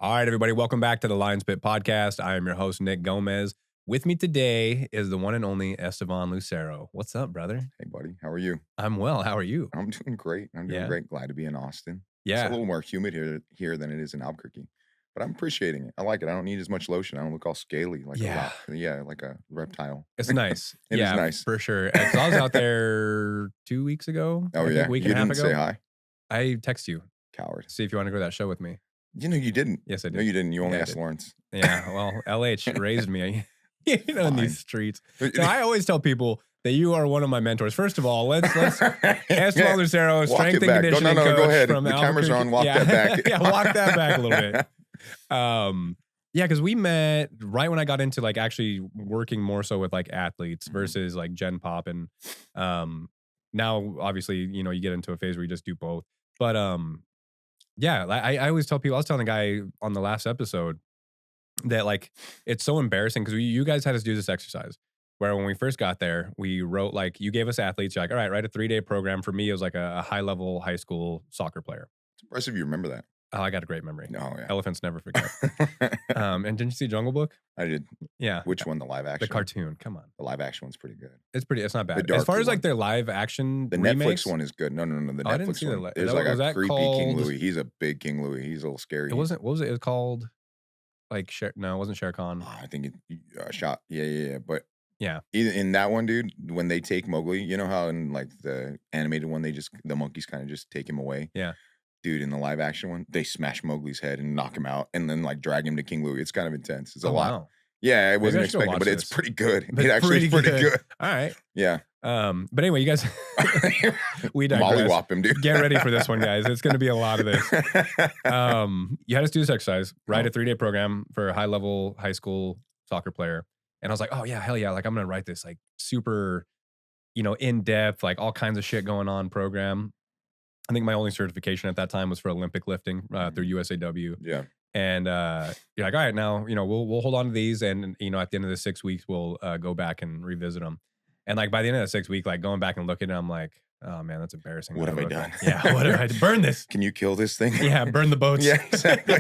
All right, everybody, welcome back to the Lions Pit podcast. I am your host, Nick Gomez. With me today is the one and only Estevan Lucero. What's up, brother? Hey, buddy. How are you? I'm well. How are you? I'm doing great. I'm doing Yeah. great. Glad to be in Austin. It's a Yeah. little more humid here than it is in Albuquerque, but I'm appreciating it. I like it. I don't need as much lotion. I don't look all scaly like Yeah. like a reptile. It's nice. It is Yeah, nice. for sure. 'Cause I was out there 2 weeks ago. Oh, I think yeah. a week You and a half didn't ago. say hi? I text you, Coward. see if you want to go to that show with me. You know, you didn't. Yes, I did. No, you didn't. You only Yeah, I asked did. Lawrence. Yeah, well, LH raised me, in Fine. these streets. So I always tell people that you are one of my mentors. First of all, let's Esteban Lucero, Walk strength it and back. conditioning No, coach go ahead. from The cameras are Albuquerque. on. Walk Yeah. that back. Yeah, walk that back a little bit. Yeah, because we met right when I got into like actually working more so with like athletes versus like Gen Pop, and now obviously you get into a phase where you just do both. But yeah, I always tell people. I was telling a guy on the last episode that like it's so embarrassing because you guys had us do this exercise where when we first got there, we wrote like you gave us athletes. You're like, all right, write a 3-day program. For me, it was like a high level high school soccer player. It's impressive you remember that. Oh, I got a great memory. Oh, yeah. Elephants never forget. And didn't you see Jungle Book? I did. Yeah. Which one? The live action? The cartoon. Come on. The live action one's pretty good. It's not bad. The As far darker as like one. their live action The remakes, Netflix one is good. No. The Oh, I didn't Netflix see the one. li- There's that- like was a that creepy King called- Louis. He's a big King Louis. He's a little scary. it wasn't, what was it? It was called like, no, it wasn't Shere Khan. I think it shot. Yeah. But Yeah. in that one, dude, when they take Mowgli, you know how in like the animated one, the monkeys kind of just take him away. Yeah. Dude, in the live action one, they smash Mowgli's head and knock him out, and then like drag him to King Louis. It's kind of intense. It's a lot. Wow. Yeah, I Maybe wasn't I should go expecting, watch but it's this. pretty good. It's It actually is pretty good. All right. Yeah. But anyway, you guys, we digress. Mollywop him, dude. Get ready for this one, guys. It's going to be a lot of this. You had us do this exercise, write a 3-day program for a high level high school soccer player. And I was like, oh yeah, hell yeah. Like I'm going to write this like super, in depth, like all kinds of shit going on program. I think my only certification at that time was for Olympic lifting through USAW. Yeah. And you're like, all right, now, we'll hold on to these. And, at the end of the 6 weeks, we'll go back and revisit them. And like by the end of the 6 week, like going back and looking at it, I'm like, oh man, that's embarrassing. What have I wrote done? that. Yeah, what have I done? Burn this. Can you kill this thing? Yeah, burn the boats. Yeah, exactly.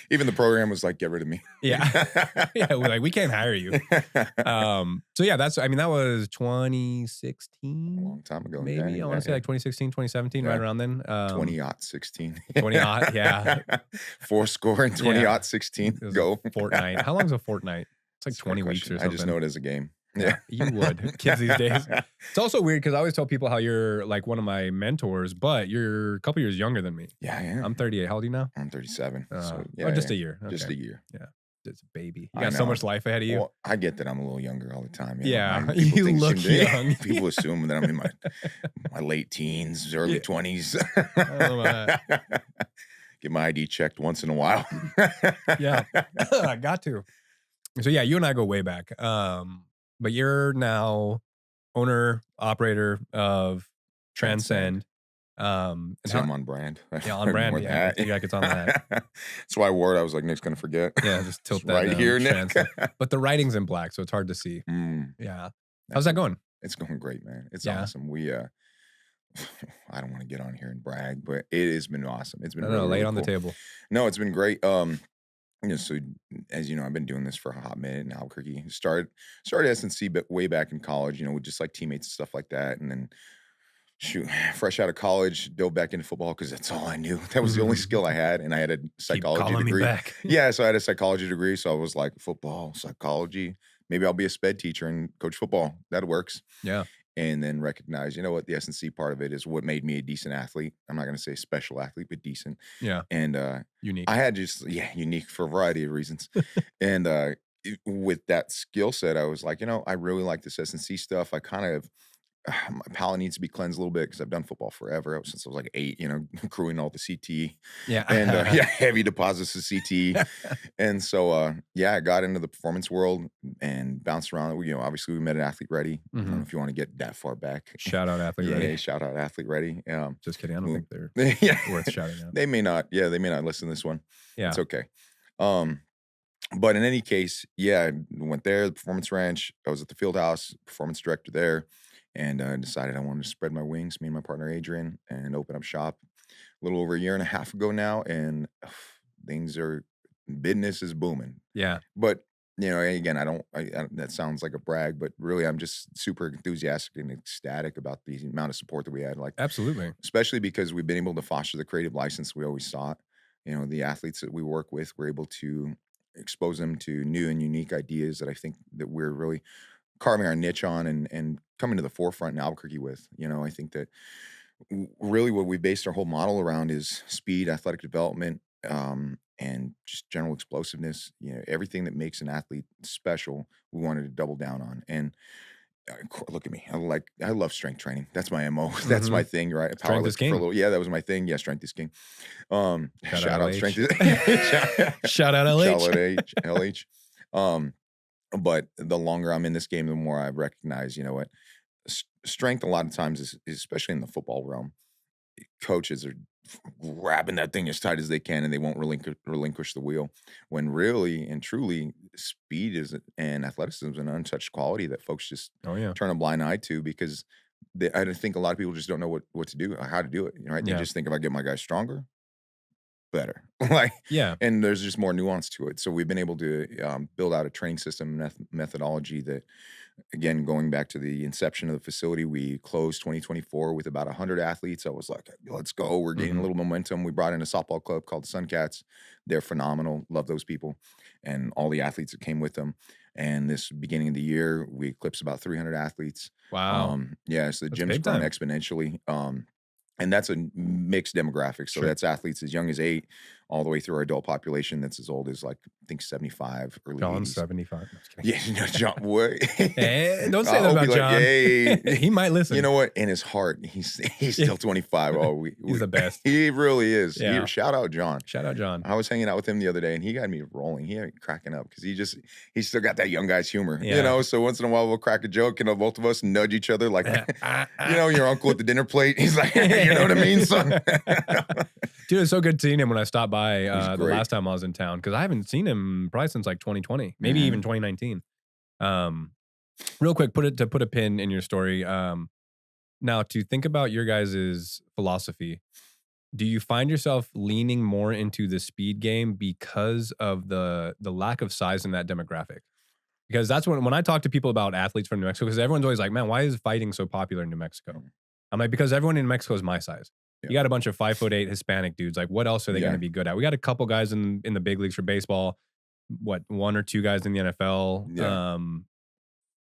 Even the program was like, get rid of me. Yeah. Yeah, we're like, we can't hire you. So yeah, that was 2016. A long time ago. Maybe Yeah, I want to say like 2016, 2017, right Yeah. around then. 20-16. 20-aught, yeah. 4 in 20-16. It was Go. a fortnight. How long is a fortnight? It's like That's a 20 great weeks or question. something. I just know it as a game. Yeah. You would. Kids these days. It's also weird because I always tell people how you're like one of my mentors, but you're a couple years younger than me. Yeah, I am. I'm 38. How old are you now? I'm 37. So, just a year. Just Okay. a year. It's a baby. I You got so know. much life ahead of you. Well, I get that I'm a little younger all the time. Yeah, People you think look young. People assume that I'm in my late teens, early Yeah. 20s. I don't know about Get my ID checked once in a while. Yeah. I got to. So yeah, you and I go way back. But you're now owner, operator of Transcend. And See, I'm on brand. Yeah, on brand. More Yeah, that. you gotta get on that. That's why I wore it. I was like, Nick's gonna forget. Yeah, just tilt It's that right down, here, Nick. Transcend. But the writing's in black, so it's hard to see. Yeah. How's that going? It's going great, man. It's Yeah. awesome. We I don't want to get on here and brag, but it has been awesome. It's been No, really, lay really it on the cool. table. No, it's been great. So as you know, I've been doing this for a hot minute in Albuquerque. Started S&C but way back in college, with just like teammates and stuff like that. And then shoot, fresh out of college, dove back into football because that's all I knew. That was the only skill I had. And I had a psychology Keep calling degree. me back. Yeah, so I had a psychology degree. So I was like, football, psychology. Maybe I'll be a sped teacher and coach football. That works. Yeah. And then recognize, what, the S&C part of it is what made me a decent athlete. I'm not going to say special athlete, but decent. Yeah. And Unique. I had unique for a variety of reasons. And with that skill set, I was like, I really like this S&C stuff. I kind of, my palate needs to be cleansed a little bit because I've done football forever, since I was like 8, crewing all the CT Yeah. and heavy deposits of CT. And so, I got into the performance world and bounced around. Obviously we met at Athlete Ready. I don't know if you want to get that far back. Shout out Athlete Yeah, Ready. shout out Athlete Ready. Just kidding. I don't think they're yeah. worth shouting out. They may not. Yeah, they may not listen to this one. Yeah. It's okay. But in any case, I went there, the Performance Ranch. I was at the field house, performance director there, and decided I wanted to spread my wings, me and my partner Adrian, and open up shop a little over a year and a half ago now. And things are business is booming. Yeah, But, again, I that sounds like a brag, but really I'm just super enthusiastic and ecstatic about the amount of support that we had, like, absolutely. especially because we've been able to foster the creative license we always sought. The athletes that we work with, we're able to expose them to new and unique ideas that I think that we're really carving our niche on and coming to the forefront in Albuquerque with. I think that really what we based our whole model around is speed, athletic development, and just general explosiveness. Everything that makes an athlete special, we wanted to double down on. And look at me, I love strength training. That's my mo. That's Hmm. my thing, right? Strength is Powerlifting for a king. little. Yeah, that was my thing. Yeah, strength is king. Shout out Shout out strength LH. is shout, Shout out shout LH. out LH. Um, but the longer I'm in this game, the more I recognize, what strength a lot of times is especially in the football realm. Coaches are grabbing that thing as tight as they can and they won't relinquish the wheel, when really and truly speed is and athleticism is an untouched quality that folks just Oh yeah, turn a blind eye to because I don't think a lot of people just don't know what to do or how to do it, right? They yeah, just think if I get my guys stronger, better. Like, yeah. and there's just more nuance to it. So we've been able to build out a training system methodology that, again, going back to the inception of the facility, we closed 2024 with about 100 athletes. I was like, let's go. We're getting a Hmm. little momentum. We brought in a softball club called the Sun Cats. They're phenomenal. Love those people and all the athletes that came with them. And this beginning of the year, we eclipsed about 300 athletes. Wow, Yeah, so the that's gym's big grown time. exponentially. And that's a mixed demographic. So Sure. that's athletes as young as 8 all the way through our adult population that's as old as, like, I think 75, early John's 80s. 75. No, just kidding. Yeah, John, what? Don't say that I'll be about like, John. "Hey." He might You listen. know what? In his heart, he's still 25. Oh, He's the best. he really is. Yeah. Shout out John. Shout out John. I was hanging out with him the other day, and he got me rolling. He had me cracking up because he's still got that young guy's humor, Yeah. So once in a while, we'll crack a joke, and both of us nudge each other like, your uncle at the dinner plate. He's like, you know what I mean, son? Dude, it's so good seeing him when I stopped by He's the great. last time I was in town because I haven't seen him probably since like 2020, maybe even Mhm. 2019. Um, Real quick, put a pin in your story. Now to think about your guys' philosophy, do you find yourself leaning more into the speed game because of the lack of size in that demographic? Because that's when I talk to people about athletes from New Mexico, because everyone's always like, "Man, why is fighting so popular in New Mexico?" Mhm. I'm like, "Because everyone in New Mexico is my size. Yeah. You got a bunch of 5'8" Hispanic dudes. Like, what else are they going Yeah. to be good at? We got a couple guys in the big leagues for baseball. What, one or two guys in the NFL? Yeah.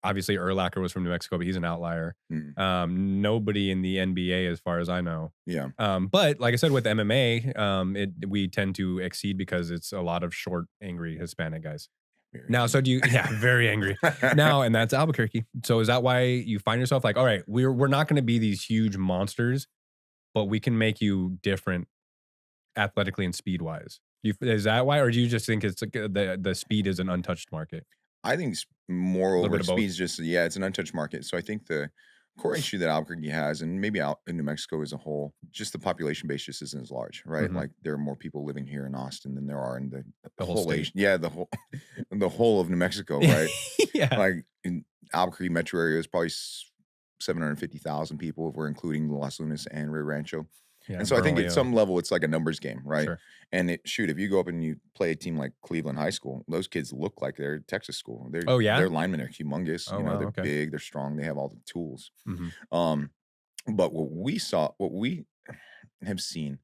Obviously Urlacher was from New Mexico, but he's an outlier. Mhm. Nobody in the NBA, as far as I know. Yeah. But like I said, with MMA, we tend to exceed because it's a lot of short, angry Hispanic guys. Very Now, so do you? Yeah, very angry. Now, and that's Albuquerque. So is that why you find yourself like, all right, we're not going to be these huge monsters, but we can make you different athletically and speed wise? Is that why, or do you just think it's like the speed is an untouched market? I think A little bit moreover, of both. speed is just, yeah, it's an untouched market. So I think the core issue that Albuquerque has, and maybe out in New Mexico as a whole, just the population base just isn't as large, right? Hmm. Like there are more people living here in Austin than there are in the The whole whole state. Asian, yeah, the whole the whole of New Mexico, right? Yeah. Like in Albuquerque metro area is probably 750,000 people if we're including Las Lunas and Rio Rancho. Yeah. And so I think at Bernalillo. some level it's like a numbers game, right? Sure. And shoot, if you go up and you play a team like Cleveland High School, those kids look like they're Texas school. Oh, yeah? Their linemen are humongous. Oh, wow. They're Okay. big, they're strong, they have all the tools. Hmm. Um, but what we have seen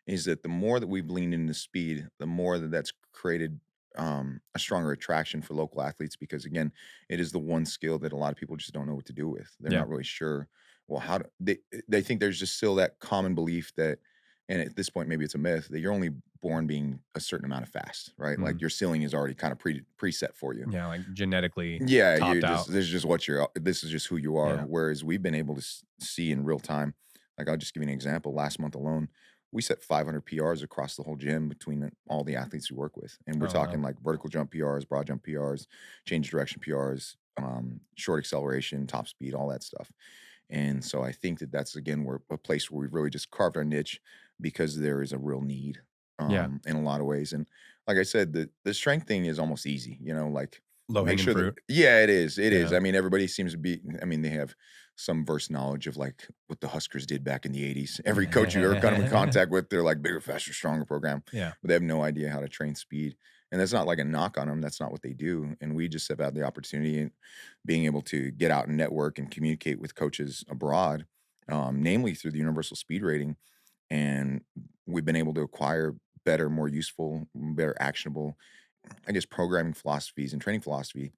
is that the more that we've leaned into speed, the more that that's created a stronger attraction for local athletes because again, it is the one skill that a lot of people just don't know what to do with. They're Yeah. not really sure. Well, how do they think there's just still that common belief that, and at this point maybe it's a myth that you're only born being a certain amount of fast, right? Mhm. Like your ceiling is already kind of preset for you. Yeah, like genetically Yeah, you're topped just out. this is just what you're. This is just who you are. Yeah. Whereas we've been able to see in real time. Like I'll just give you an example. Last month alone, we set 500 PRs across the whole gym between all the athletes we work with, and we're Oh, wow. talking like vertical jump PRs, broad jump PRs, change of direction PRs, short acceleration, top speed, all that stuff. And so I think that that's again where a place where we've really just carved our niche because there is a real need Yeah. in a lot of ways. And like I said, the strength thing is almost easy, like Low make hanging sure that fruit. yeah, it is. It is. Yeah. I mean, everybody seems to be I mean, they have some verse knowledge of like what the Huskers did back in the 80s. Every coach you ever come in contact with, they're like bigger, faster, stronger program, Yeah. but they have no idea how to train speed. And that's not like a knock on them. That's not what they do. And we just have had the opportunity and being able to get out and network and communicate with coaches abroad, namely through the universal speed rating. And we've been able to acquire better, more useful, better actionable, I guess, programming philosophies and training philosophy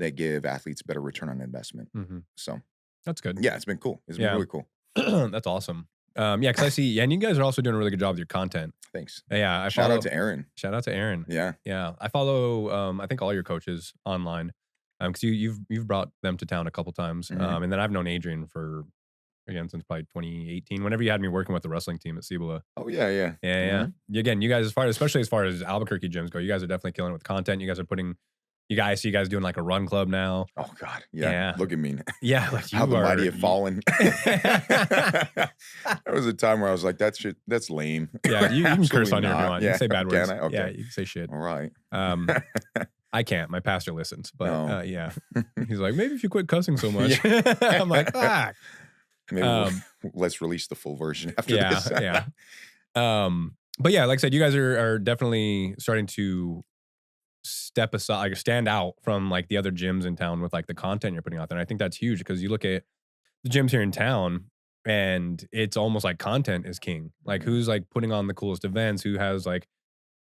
that give athletes better return on investment. Mhm. So That's good. yeah, it's been cool. It's been Yeah. really cool. That's awesome. Yeah, because I see, yeah, and you guys are also doing a really good job with your content. Thanks. Yeah, I Shout out follow. to Aaron. Shout out to Aaron. Yeah. Yeah, I follow. I think all your coaches online, because you've brought them to town a couple times. Mhm. And then I've known Adrian for again since probably 2018. Whenever you had me working with the wrestling team at Cibola. Oh yeah, yeah. Yeah, yeah. Mhm. Again, you guys, especially as far as Albuquerque gyms go, you guys are definitely killing it with content. You guys are putting. I see you guys doing like a run club now. Oh God. Yeah. Yeah. Look at me. Yeah, like you How the are. mighty have fallen. There was a time where I was like, that's lame. Yeah, you can curse on here if you Absolutely want. not. You can say bad Can words. I? Okay. Yeah, you can say shit. All right. I can't. My pastor listens, but No. yeah, he's like, maybe if you quit cussing so much. Yeah. I'm like, ah, Maybe let's release the full version after this. yeah. But yeah, like I said, you guys are definitely starting to step aside, like stand out from like the other gyms in town with like the content you're putting out there. And I think that's huge because you look at the gyms here in town and it's almost like content is king. Like who's like putting on the coolest events, who has like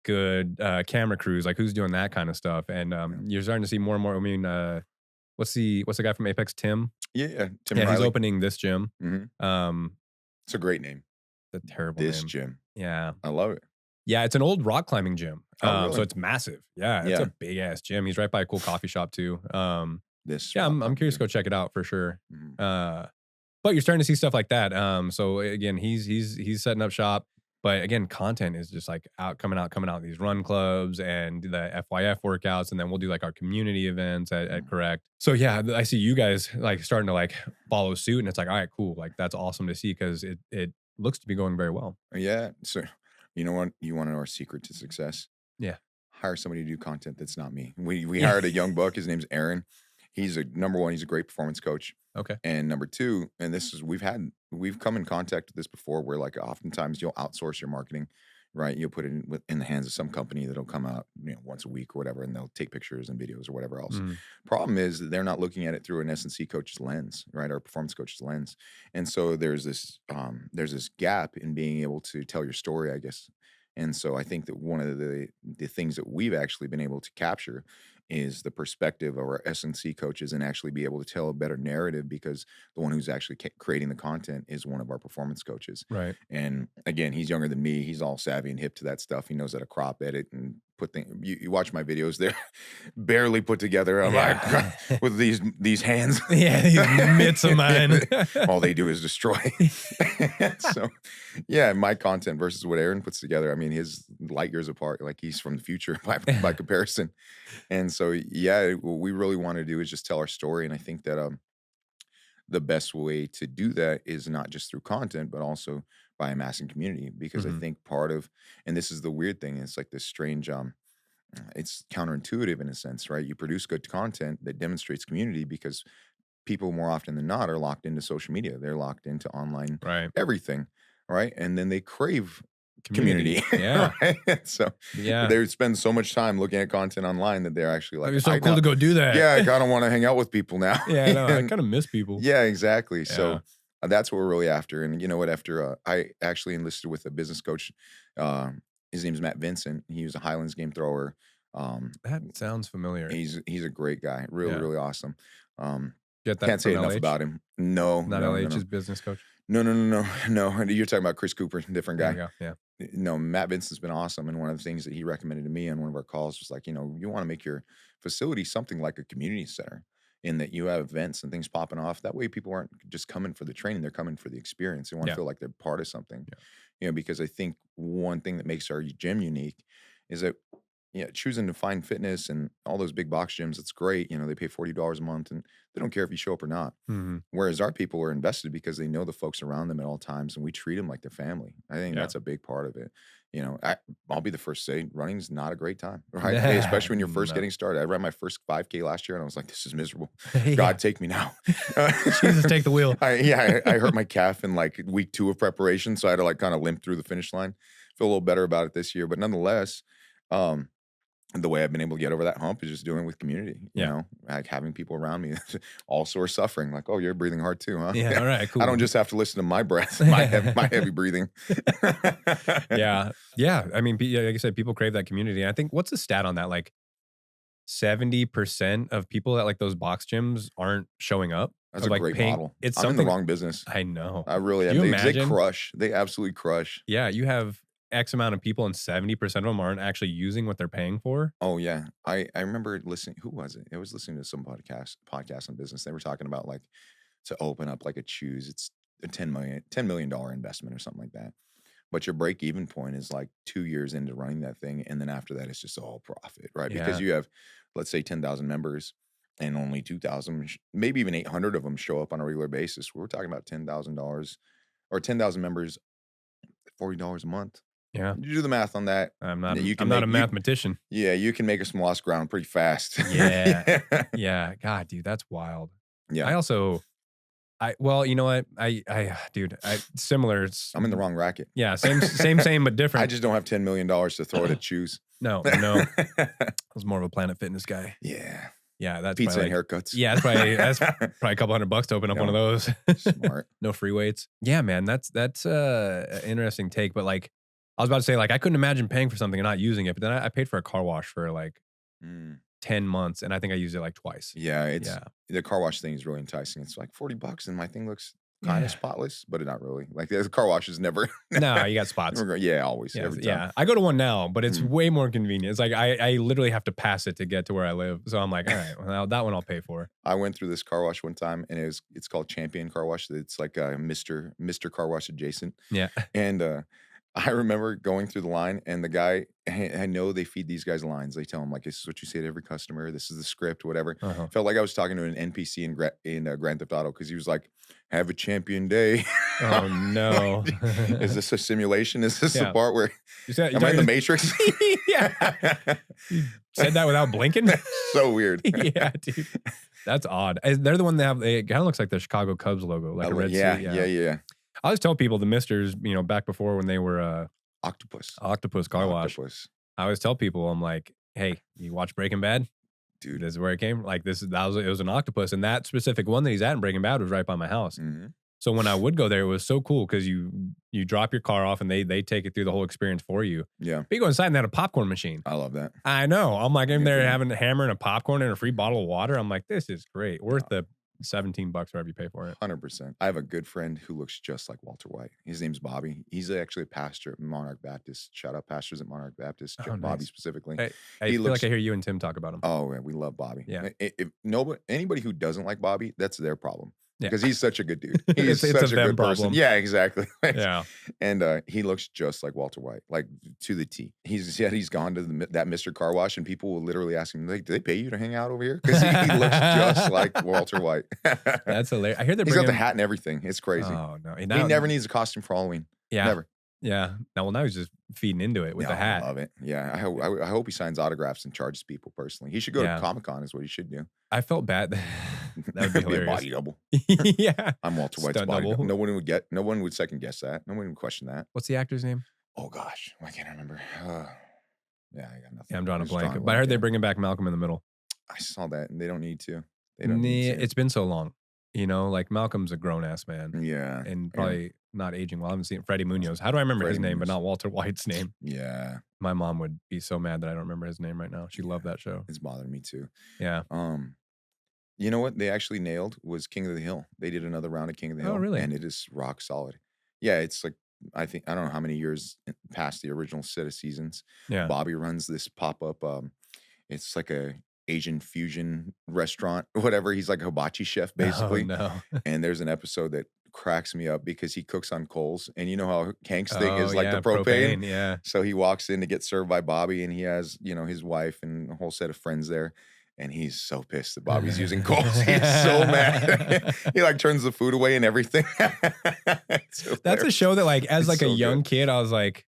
good camera crews, like who's doing that kind of stuff. And you're starting to see more and more. I mean, what's the guy from Apex, Tim? Yeah, Tim Yeah, he's Riley. opening this gym. Mhm. It's a great name. The terrible This name. gym. Yeah. I love it. Yeah, it's an old rock climbing gym. Oh, really? So it's massive. Yeah, it's Yeah. a big ass gym. He's right by a cool coffee shop too. This. Yeah, I'm rock curious to gym. go check it out for sure. Mhm. But you're starting to see stuff like that. So again, he's setting up shop. But again, content is just like coming out these run clubs and the FYF workouts, and then we'll do like our community events at Correct. So yeah, I see you guys like starting to like follow suit, and it's like, all right, cool, like that's awesome to see because it looks to be going very well. Yeah. So, you know what? You want to know our secret to success? Yeah. Hire somebody to do content that's not me. We Yeah. hired a young buck. His name's Aaron. He's number one. He's a great performance coach. Okay. And number two, and this is we've come in contact with this before, where like oftentimes you'll outsource your marketing, right? You'll put it in the hands of some company that'll come out, once a week or whatever, and they'll take pictures and videos or whatever else. Mm. Problem is that they're not looking at it through an S&C coach's lens, right? Or performance coach's lens. And so there's this gap in being able to tell your story, I guess. And so I think that one of the things that we've actually been able to capture is the perspective of our S&C coaches and actually be able to tell a better narrative, because the one who's actually creating the content is one of our performance coaches. Right. And again, he's younger than me. He's all savvy and hip to that stuff. He knows how to crop edit and put things. You watch my videos; they're barely put together. I'm like with these hands. Yeah, these mitts of mine. All they do is destroy. So, yeah, my content versus what Aaron puts together. I mean, his light years apart. Like he's from the future by comparison. And so, yeah, what we really want to do is just tell our story. And I think that the best way to do that is not just through content, but also by amassing community. Because I think and this is the weird thing, it's like this strange, it's counterintuitive in a sense, right? You produce good content that demonstrates community because people more often than not are locked into social media. They're locked into online Right. everything, right? And then they crave community. Yeah. Right? So Yeah. they spend so much time looking at content online that they're actually like, It'd be so cool to go do that. yeah, I kind of want to hang out with people now. Yeah, I know. I kind of miss people. Yeah, exactly. Yeah. So that's what we're really after. And you know what? After I actually enlisted with a business coach, his name's Matt Vincent. He was a Highlands game thrower. That sounds familiar. He's a great guy. Really, Yeah. really awesome. Get that Can't say from enough LH? about him. No, Not no, LH's no, business coach. no. You're talking about Chris Cooper, different There guy. you go. Yeah. No, Matt Vincent's been awesome. And one of the things that he recommended to me on one of our calls was like, you want to make your facility something like a community center, in that you have events and things popping off. That way people aren't just coming for the training, they're coming for the experience. They want to Yeah. feel like they're part of something. Yeah. Because I think one thing that makes our gym unique is that choosing to find fitness and all those big box gyms, it's great. They pay $40 a month and they don't care if you show up or not. Mhm. Whereas our people are invested because they know the folks around them at all times, and we treat them like their family. I think Yeah. that's a big part of it. I'll be the first to say running's not a great time, right? Hey, especially when you're first No. getting started. I ran my first 5K last year and I was like, this is miserable. Yeah. God, take me now. Jesus, take the wheel. I hurt my calf in like week 2 of preparation. So I had to like kind of limp through the finish line. Feel a little better about it this year. But nonetheless, the way I've been able to get over that hump is just doing it with community, you Yeah. know, like having people around me also are suffering. Like, oh, you're breathing hard too, huh? Yeah. All right. I don't Cool. just have to listen to my breath, my heavy breathing. Yeah. Yeah. I mean, yeah, like I said, people crave that community. I think what's the stat on that? Like 70% of people at like those box gyms aren't showing up That's or a like great paying. model. It's I'm in the something wrong business. I know. I really Do am. you They imagine? crush. They absolutely crush. Yeah. You have X amount of people and 70% of them aren't actually using what they're paying for. Oh yeah. I remember listening. Who was it? I was listening to some podcast on business. They were talking about like to open up like a choose. It's a $10 million investment or something like that. But your break even point is like 2 years into running that thing. And then after that, it's just all profit, right? Because Yeah. you have, let's say, 10,000 members and only 2,000, maybe even 800 of them show up on a regular basis. We're talking about $10,000 or 10,000 members, $40 a month. Yeah. You do the math on that. I'm not, You I'm can not a make, you, mathematician. yeah, you can make some lost ground pretty fast. Yeah. Yeah. Yeah. God, dude, that's wild. Yeah. I also, well, you know what? Dude, similar. I'm in the wrong racket. Yeah. Same, but different. I just don't have $10 million to throw at a choose. No. I was more of a Planet Fitness guy. Yeah. Yeah. That's Pizza probably and haircuts. Yeah. That's probably a couple $100 to open up one of those. Smart. No free weights. Yeah, man. That's an interesting take. But like, I was about to say, like, I couldn't imagine paying for something and not using it. But then I paid for a car wash for like 10 months and I think I used it like twice. Yeah, the car wash thing is really enticing. It's like $40 and my thing looks kind of spotless, but not really. Like the car wash is never. No, you got spots. Yeah, always. Yeah, Every time. yeah. I go to one now, but it's way more convenient. It's like I literally have to pass it to get to where I live. So I'm like, all right, well, that one I'll pay for. I went through this car wash one time and it's called Champion Car Wash. It's like a Mr. Car Wash adjacent. Yeah. And I remember going through the line and the guy, I know they feed these guys lines. They tell them like, this is what you say to every customer. This is the script, whatever. Felt like I was talking to an NPC in Grand Theft Auto because he was like, have a champion day. Oh no. Is this a simulation? Is this the Yeah. part where Am I in the Matrix? Yeah. You said that without blinking? So weird. Yeah, dude. That's odd. They're the one that it kind of looks like the Chicago Cubs logo, like a red suit. Yeah. I always tell people the Misters, back before when they were Octopus car wash. I always tell people, I'm like, hey, you watch Breaking Bad? Dude, this is where it came. Like it was an octopus, and that specific one that he's at in Breaking Bad was right by my house. Mm-hmm. So when I would go there, it was so cool because you drop your car off and they take it through the whole experience for you. Yeah. But you go inside and they had a popcorn machine. I love that. I know. I'm like in there having a hammer and a popcorn and a free bottle of water. I'm like, this is great. Worth the $17 whatever you pay for it. 100%. I have a good friend who looks just like Walter White. His name's Bobby. He's actually a pastor at Monarch Baptist. Shout out pastors at Monarch Baptist. Oh, Bobby nice. specifically. I feel like I hear you and Tim talk about him. Oh, yeah, we love Bobby. Yeah. If anybody who doesn't like Bobby, that's their problem. Yeah. Because he's such a good dude. He's It's such a a them good person. problem. Yeah, exactly. Yeah. And he looks just like Walter White, like to the T. He's gone to that Mr. Car Wash, and people will literally ask him, like, "Do they pay you to hang out over here?" Because he looks just like Walter White. That's hilarious. I hear He's got the hat and everything. It's crazy. Oh no, He never needs a costume for Halloween. Yeah, never. Yeah. Now he's just feeding into it with the hat. I love it. Yeah, I hope he signs autographs and charges people personally. He should go to Comic-Con is what he should do. I felt bad. That would be hilarious. Be a body double. Yeah. I'm Walter White's Stunt body double. double. No one would second guess that. No one would question that. What's the actor's name? Oh gosh, why can't I remember? Yeah, I got nothing. Yeah, I'm drawing a blank. But I heard they're bringing back Malcolm in the Middle. I saw that, and they don't need to. They don't need to. It's been so long. Like Malcolm's a grown ass man. Yeah. And probably not aging well. I haven't seen Freddie Munoz. How do I remember his name, but not Walter White's name? Yeah. My mom would be so mad that I don't remember his name right now. She loved that show. It's bothering me too. Yeah. You know what they actually nailed was King of the Hill. They did another round of King of the Hill. Oh, really? And it is rock solid. Yeah, it's like I don't know how many years past the original set of seasons. Yeah. Bobby runs this pop-up it's like a Asian fusion restaurant, whatever. He's like a hibachi chef, basically. Oh, no. And there's an episode that cracks me up because he cooks on coals. And you know how Hank's thing is like the propane? Yeah. So he walks in to get served by Bobby, and he has, his wife and a whole set of friends there. And he's so pissed that Bobby's using coals. He's so mad. He like turns the food away and everything. That's a show that like, as like a young kid, I was like,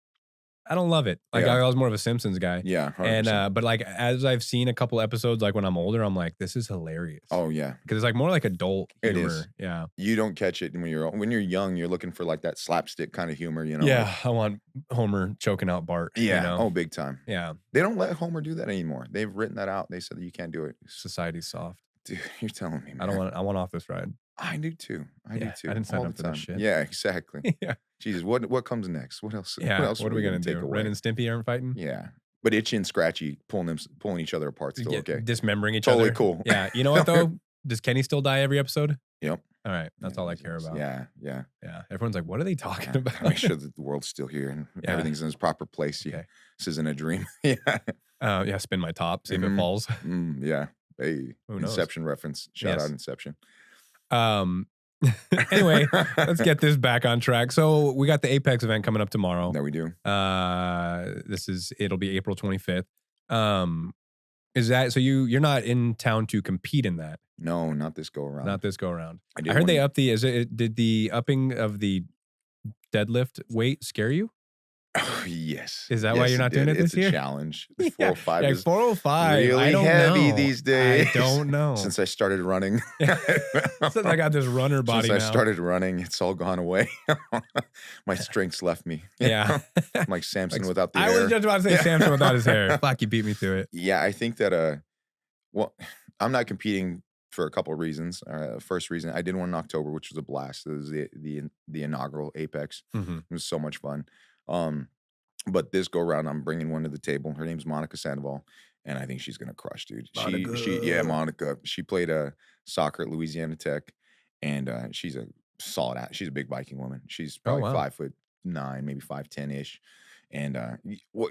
I don't love it. Like Yeah. I was more of a Simpsons guy. Yeah, And 100%. but like as I've seen a couple episodes, like when I'm older, I'm like, this is hilarious. Oh, yeah. Because it's like more like adult It is. humor. Yeah. You don't catch it when you're young, you're looking for, like, that slapstick kinda humor, like Yeah. I want Homer choking out Bart, yeah. Oh, big time. Yeah. They don't let Homer do that anymore. They've written that out. They said that you can't do it. Society's soft. Dude, you're telling me, I man. want off this ride. I do too. I do Yeah. too. I didn't sign All up the for this time. shit. Yeah, exactly. Yeah. Jesus, what comes next? What else what Yeah. else What are are we we gonna gonna take do? away? Ren and Stimpy aren't fighting? Yeah. But Itchy and Scratchy pulling each other apart still okay. Dismembering each Totally other. cool. Yeah. You know what though? Does Kenny still die every episode? Yep. All right. That's Yeah, all I care about. Yeah, yeah. Yeah. Everyone's like, what are they talking Yeah, about? make sure that the world's still here and Yeah. everything's in its proper place. Yeah. Okay. This isn't a dream. Yeah. Yeah, spin my top, see if it Mhm. falls. Yeah. Hey, Who knows? Inception reference. Shout Yes. out Inception. Anyway, let's get this back on track. So we got the Apex event coming up tomorrow. There we do. It'll be April 25th. Is that so you're not in town to compete in that? No, not this go around. Not this go around. did I heard they one- upped did the upping of the deadlift weight scare you? Yes. Is that why you're Yes, not doing did. it this it's year? a challenge. Yeah, 405 like is 405. really I don't heavy know. these days. I don't know. Since I started running. Since I got this runner body Since now. I started running, it's all gone away. My strength's left me. Yeah. I'm like Samson without the I hair. was just about to say Samson without his hair. Fuck, you beat me to it. Yeah, I think that well, I'm not competing for a couple of reasons. First reason, I did one in October, which was a blast. It was the inaugural Apex. Mhm. It was so much fun. But this go around, I'm bringing one to the table. Her name's Monica Sandoval, and I think she's gonna crush, dude. Monica. She played soccer at Louisiana Tech, and she's a solid. She's a big Viking woman. She's probably wow. 5'9", maybe 5'10" ish. And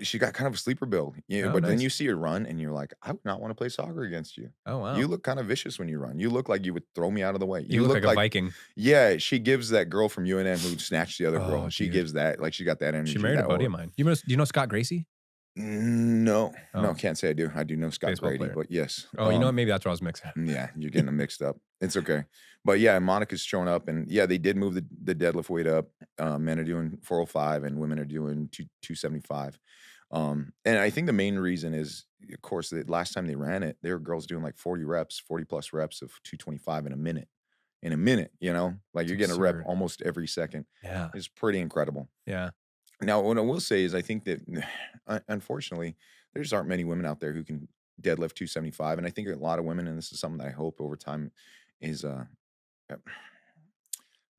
she got kind of a sleeper build. Yeah, Oh, but then nice. you see her run, and you're like, I would not want to play soccer against you. Oh wow. You look kind of vicious when you run. You look like you would throw me out of the way. You look like a Viking. Yeah, she gives that girl from UNM who snatched the other Oh, girl. She dude. gives that, like she got that energy. She married a that buddy aura. of mine. Do you know Scott Gracie? No, Oh. no, can't say I do. I do know Scott Baseball Grady, player. but yes. Oh, you know what? Maybe that's what I was mixing. Yeah, you're getting them mixed up. It's okay. But yeah, Monica's showing up, and yeah, they did move the deadlift weight up. Men are doing 405, and women are doing 275. And I think the main reason is, of course, the last time they ran it, there were girls doing like 40 plus reps of 225 in a minute. Like you're getting a rep absurd. almost every second. Yeah. It's pretty incredible. Yeah. Now, what I will say is I think that, unfortunately, there just aren't many women out there who can deadlift 275. And I think a lot of women, and this is something that I hope over time is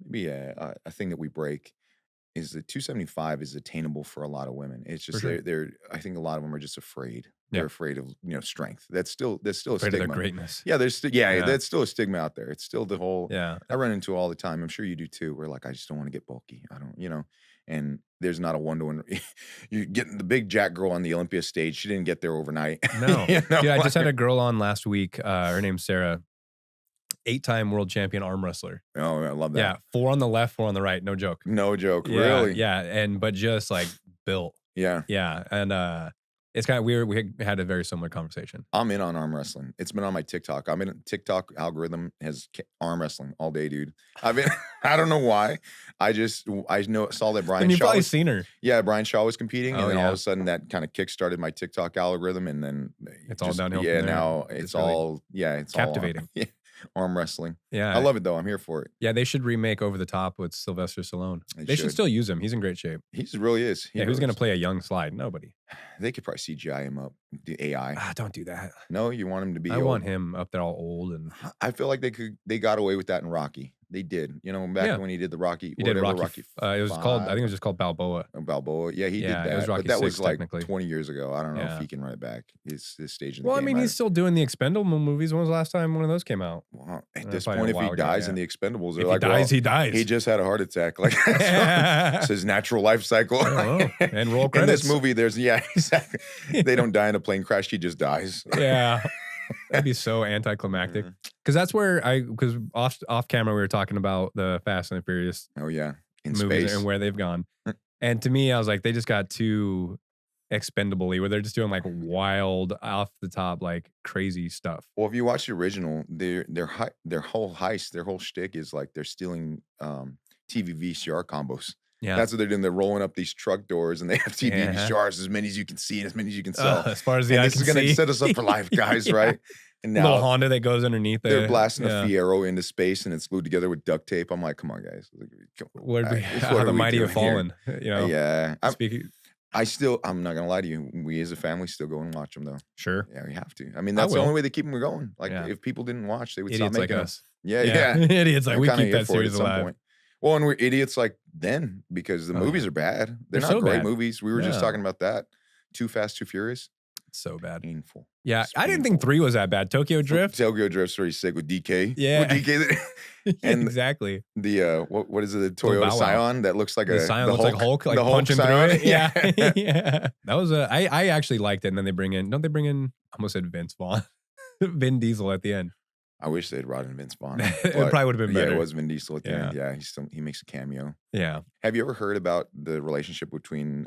maybe a thing that we break, is that 275 is attainable for a lot of women. It's just sure. I think a lot of them are just afraid. Yeah. They're afraid of strength. That's still a Afraid of their stigma. greatness. Yeah, Yeah. that's still a stigma out there. It's still the whole. Yeah. I run into it all the time. I'm sure you do too. We're like, I just don't want to get bulky. I don't, and there's not a one-to-one. You get the big jack girl on the Olympia stage. She didn't get there overnight. No. You know? Dude, I just had a girl on last week. Her name's Sarah. 8-time world champion arm wrestler. Oh, I love that. Yeah. 4 on the left, 4 on the right. No joke. No joke. Yeah, Really? Yeah. But just like built. Yeah. Yeah. And it's kind of weird. We had a very similar conversation. I'm in on arm wrestling. It's been on my TikTok. TikTok algorithm has arm wrestling all day, dude. I don't know why. I saw that Brian And you've Shaw probably was, seen her. yeah, Brian Shaw was competing, and Oh, then all yeah. of a sudden that kind of kickstarted my TikTok algorithm, and then It's all downhill from Yeah, there. now It's it's really all it's captivating. All, arm wrestling. Yeah. I love it though. I'm here for it. Yeah, they should remake Over the Top with Sylvester Stallone. They should still use him. He's in great shape. He really is. Yeah, who's going to play a young Slide? Nobody. They could probably CGI him up. The AI. Don't do that. No, you want him to be. I old. want him up there all old and I feel like they got away with that in Rocky. They did. Back when he did the Rocky. he did whatever, Rocky. It was called. I think it was just called Balboa. Balboa. Yeah, he did Yeah, that. it was Rocky but that 6 was like technically. 20 years ago. I don't know Yeah. if he can run it back. It's this stage in the Well, I game. mean, he's still doing the Expendable movies. When was the last time one of those came out? Well, at That's this probably a point, if while he ago, dies yeah. in the Expendables, If they're he like, dies, he dies. He just had a heart attack. Like it's his natural life cycle. Oh, and roll In credits. this movie, exactly. They don't die in a plane crash. He just dies. Yeah. That'd be so anticlimactic. Mhm. Because that's where because off camera we were talking about the Fast and the Furious Oh yeah, in movies space. and where they've gone. And to me, I was like, they just got too expendable-y, where they're just doing like wild, off the top, like crazy stuff. Well, if you watch the original, their whole heist, their whole shtick is like they're stealing TV VCR combos. Yeah. That's what they're doing. They're rolling up these truck doors and they have TVB jars, as many as you can see and as many as you can sell. As far as the and eye this can is going to see. set us up for life, guys, right? And Little now Honda that goes underneath they're it. blasting a Fiero into space and it's glued together with duct tape. I'm like, come on, guys. What What how are the we mighty have doing here? fallen. You know. Yeah. Speaking. I'm not gonna lie to you. We as a family still go and watch them though. Sure. Yeah, we have to. I mean, that's the will. only way they keep them going. Like Yeah. if people didn't watch, they would Idiots stop like making them. us. Yeah. Idiots like I'm we kinda keep here that for it series at some alive. point. Well, and we're idiots like then because the movies are bad. They're not so great bad. movies. We were just talking about that. Too Fast, Too Furious. It's so bad. Painful. Yeah, It's I didn't think painful. 3 was that bad. Tokyo Drift. Tokyo Drift's pretty sick with DK. Yeah. With DK. And exactly. The what is it? The Bow Toyota Wow. Scion that looks like The Scion looks like Hulk, like the Hulk punching through Scion. it. Yeah, yeah. That was I actually liked it. And then don't they bring in? I almost said Vince Vaughn, Vin Diesel at the end. I wish they'd brought in Vince Vaughn. It probably would have been better. Yeah, it was Vin Diesel at the end. Yeah. Yeah, he makes a cameo. Yeah, Have you ever heard about the relationship between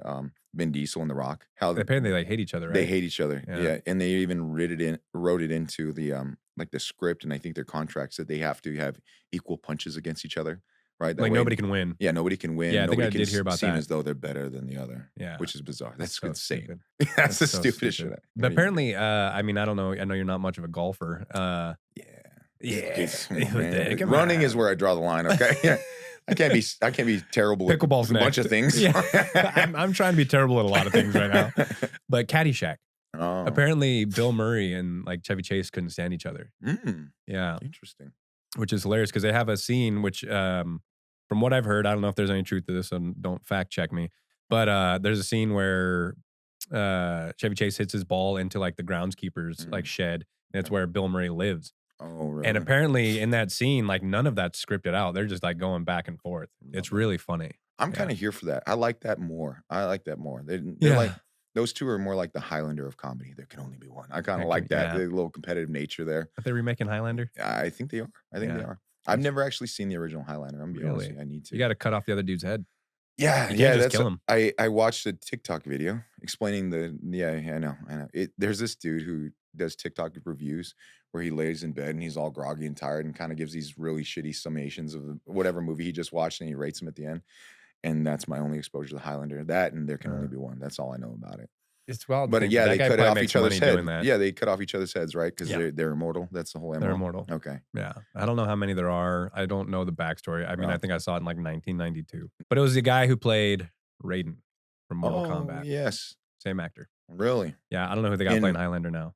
Vin Diesel and The Rock? How apparently they hate each other. Right? they hate each other. Yeah. Yeah, and they even wrote it into the like the script, and I think their contracts that they have to have equal punches against each other. Right, that Like way, nobody can win. Yeah, nobody can win. Yeah, I think nobody I can did hear about seem that. as though they're better than the other. Yeah, which is bizarre. That's so insane. stupid. That's the so stupidest stupid. shit. But apparently, I mean, I don't know. I know you're not much of a golfer. Yeah. Come on. Running is where I draw the line. Okay. Yeah. I can't be terrible at Pickleball's a bunch of things. Yeah. I'm trying to be terrible at a lot of things right now. But Caddyshack. Oh. Apparently, Bill Murray and like Chevy Chase couldn't stand each other. Yeah, Interesting. which is hilarious because they have a scene which, from what I've heard, I don't know if there's any truth to this, so don't fact check me. But there's a scene where Chevy Chase hits his ball into like the groundskeeper's like shed, and it's where Bill Murray lives. Oh, really? And apparently, in that scene, like none of that's scripted out. They're just like going back and forth. It's really funny. I'm kind of here for that. I like that more. They're like those two are more like the Highlander of comedy. There can only be one. I kind of like that. The little competitive nature there. Are they remaking Highlander? I think they are. They are. I've never actually seen the original Highlander. I'm gonna be honest. I need to. You got to cut off the other dude's head. Yeah, you can't just kill him. I watched a TikTok video explaining I know. There's this dude who does TikTok reviews where he lays in bed and he's all groggy and tired and kind of gives these really shitty summations of whatever movie he just watched and he rates them at the end. And that's my only exposure to the Highlander. That and There Can Only Be One. That's all I know about it. It's wild. But yeah, they cut off each other's heads. That. Yeah, they cut off each other's heads, right? Because they're immortal. That's the whole MO. They're immortal. Okay. Yeah. I don't know how many there are. I don't know the backstory. I mean, I think I saw it in like 1992. But it was the guy who played Raiden from Mortal Kombat. Yes. Same actor. Really? Yeah. I don't know who they got playing Highlander now.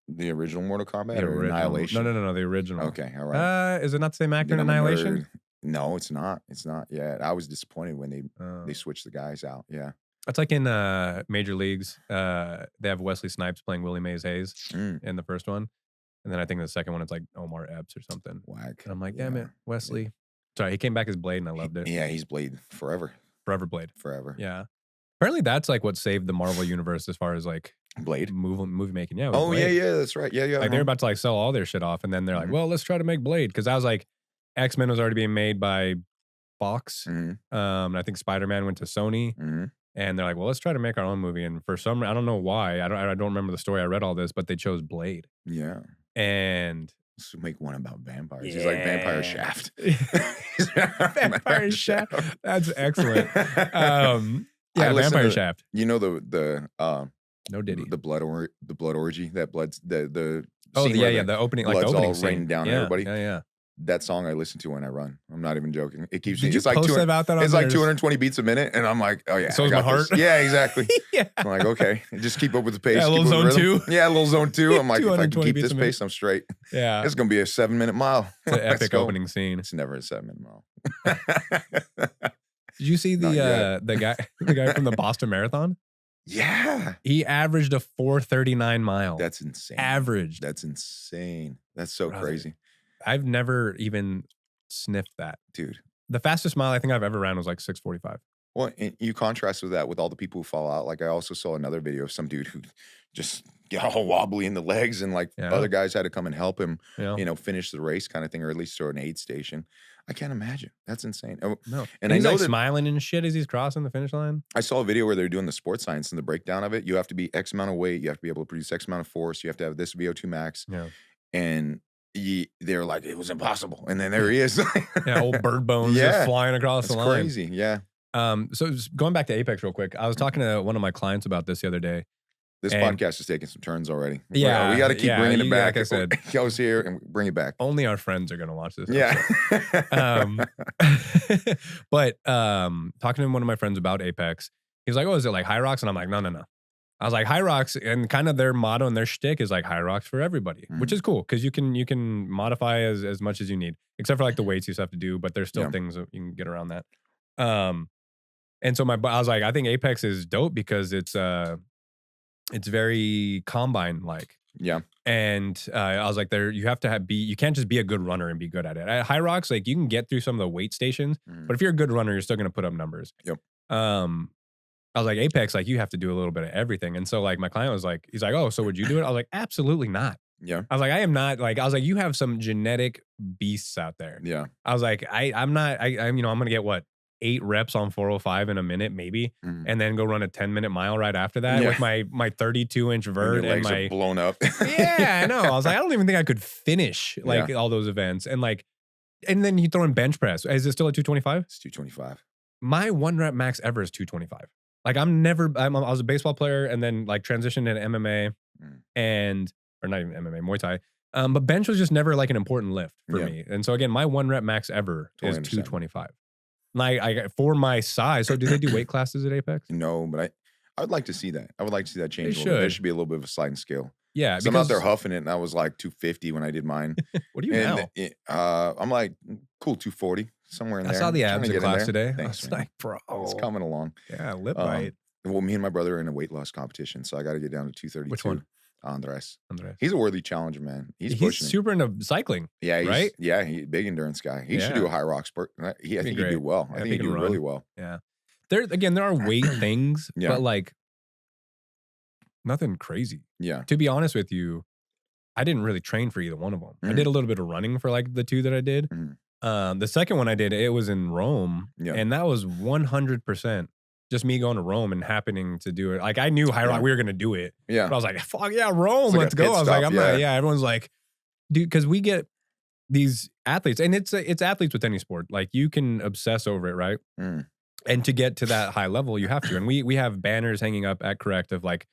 The original Mortal Kombat or Annihilation? No. The original. Okay. All right. Is it not the same actor in Annihilation? No, it's not. It's not. Yeah. I was disappointed when they switched the guys out. Yeah. It's like in Major Leagues. They have Wesley Snipes playing Willie Mays Hayes in the first one. And then I think the second one, it's like Omar Epps or something. Whack. And I'm like, damn it, Wesley. Yeah. Sorry, he came back as Blade and I loved it. Yeah, he's Blade forever. Forever Blade. Forever. Yeah. Apparently that's like what saved the Marvel universe as far as like Blade movie making. Yeah. Oh, Blade. Yeah, that's right. Yeah. Like they're about to like sell all their shit off. And then they're like, well, let's try to make Blade. Cause I was like, X-Men was already being made by Fox. And I think Spider-Man went to Sony. And they're like, well, let's try to make our own movie. And for some, I don't know why. I don't remember the story. I read all this, but they chose Blade. Yeah. And let's make one about vampires. Yeah. He's like Vampire Shaft. Vampire Shaft. That's excellent. Yeah, Vampire Shaft. You know the no Diddy. The blood orgy. That blood's the the opening, like the opening all scene. raining down everybody. Yeah. That song I listen to when I run. I'm not even joking. It keeps me. It's like 220 beats a minute, and I'm like, oh yeah. So is my heart. Yeah, exactly. Yeah. I'm like, okay, just keep up with the pace. Yeah, a little zone 2. Yeah, a little zone 2. I'm like, if I can keep this pace, I'm straight. Yeah, it's gonna be a 7-minute mile. It's an epic opening scene. It's never a 7-minute mile. Did you see the guy from the Boston Marathon? Yeah. He averaged a 4:39 mile. That's insane. Averaged. That's insane. That's so crazy. I've never even sniffed that. Dude. The fastest mile I think I've ever ran was like 6:45. Well, and you contrast with that with all the people who fall out. Like I also saw another video of some dude who just got all wobbly in the legs and like other guys had to come and help him, finish the race kind of thing, or at least to an aid station. I can't imagine. That's insane. No. And he's like smiling and shit as he's crossing the finish line. I saw a video where they're doing the sports science and the breakdown of it. You have to be X amount of weight. You have to be able to produce X amount of force. You have to have this VO2 max. Yeah. And they're like, it was impossible. And then there he is. Old bird bones just flying across the line. Crazy. Yeah. So just going back to Apex real quick, I was talking to one of my clients about this the other day. This And podcast is taking some turns already. yeah, we got to keep bringing it back. like I said, Goes here and bring it back. only our friends are gonna watch this. Yeah. But talking to one of my friends about Apex, he's like, "Oh, is it like High Rocks?" And I'm like, "No, no, no." I was like, High Rocks, and kind of their motto and their shtick is like High Rocks for everybody, which is cool because you can modify as much as you need, except for like the weights you still have to do, but there's still things that you can get around that. And so I was like, I think Apex is dope because it's very combine like. Yeah. And I was like, you have to you can't just be a good runner and be good at it. At High Rocks, like you can get through some of the weight stations, but if you're a good runner, you're still gonna put up numbers. Yep. I was like, Apex, like you have to do a little bit of everything. And so like my client was like, he's like, "Oh, so would you do it?" I was like, "Absolutely not." Yeah. I was like, I am not like, I was like, you have some genetic beasts out there. Yeah. I was like, I'm not, I'm going to get what, 8 reps on 405 in a minute, maybe, and then go run a 10-minute mile right after that with my 32-inch vert and my are blown up. Yeah, I know. I was like, I don't even think I could finish like all those events. And like, and then you throw in bench press. Is it still at 225? It's 225. My 1 rep max ever is 225. Like I was a baseball player and then like transitioned into MMA or not even MMA, Muay Thai. But bench was just never like an important lift for me. And so again, my 1 rep max ever is 225. Like I for my size. So do they do weight classes at Apex? No, but I would like to see that. I would like to see that change. There should be a little bit of a sliding scale. Yeah, I'm out there huffing it, and I was like 250 when I did mine. What do you now? I'm like cool 240 somewhere in there. I saw the abs in class today. Thanks, I was like, bro, it's coming along. Yeah, lip bite. Well, me and my brother are in a weight loss competition, so I got to get down to 232. Which one? Andres. Andres. He's a worthy challenger, man. He's pushing. Super into cycling. Yeah, right. Yeah, he's a big endurance guy. He should do a High Rock spurt. I think he'd do well. I think he'd do really well. Yeah. There are weight things, but like nothing crazy. Yeah. To be honest with you, I didn't really train for either one of them. I did a little bit of running for like the 2 that I did. The second one I did, it was in Rome, and that was 100% just me going to Rome and happening to do it. Like I knew High Rock, we were gonna do it. Yeah, but I was like, fuck yeah, Rome, like let's go. I was like, I'm not. Yeah, everyone's like, dude, because we get these athletes, and it's athletes with any sport. Like you can obsess over it, right? And to get to that high level, you have to. And we have banners hanging up at Correct of like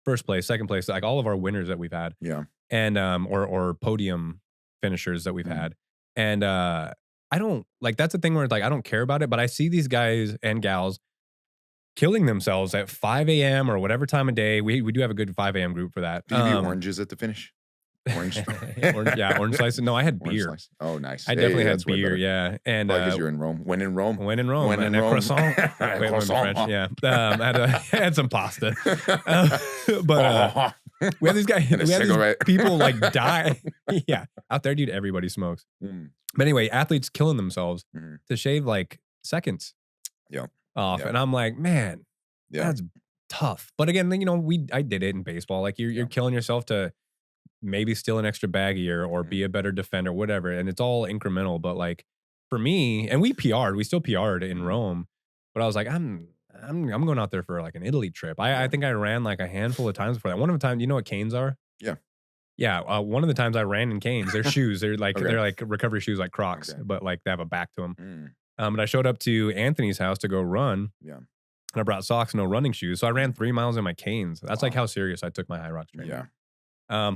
first place, second place, like all of our winners that we've had. Yeah. And or podium finishers that we've had. And I don't like that's the thing where it's like I don't care about it, but I see these guys and gals killing themselves at 5 a.m. or whatever time of day. We do have a good 5 a.m. group for that. Do you eat oranges at the finish? Orange. Orange slice. No, I had beer. Oh, nice. I definitely had beer. Yeah, and because you're in Rome. When in Rome. When in Rome. When in and Rome. Croissant. Wait, Croissant. French. Yeah. I had some pasta. But we have these guys. We have these people like die. Yeah, out there, dude. Everybody smokes. But anyway, athletes killing themselves to shave like seconds. Off, and I'm like, man, that's tough. But again, I did it in baseball. Like you're killing yourself to maybe steal an extra baggie or be a better defender, whatever. And it's all incremental. But like for me, and we still PR'd in Rome. But I was like, I'm going out there for like an Italy trip. I think I ran like a handful of times before that. One of the times, you know what canes are? Yeah. Yeah. One of the times I ran in canes. They're shoes. They're like they're like recovery shoes, like Crocs, but like they have a back to them. But I showed up to Anthony's house to go run. Yeah. And I brought socks, no running shoes. So I ran 3 miles in my canes. That's like how serious I took my High Rocks training. Yeah.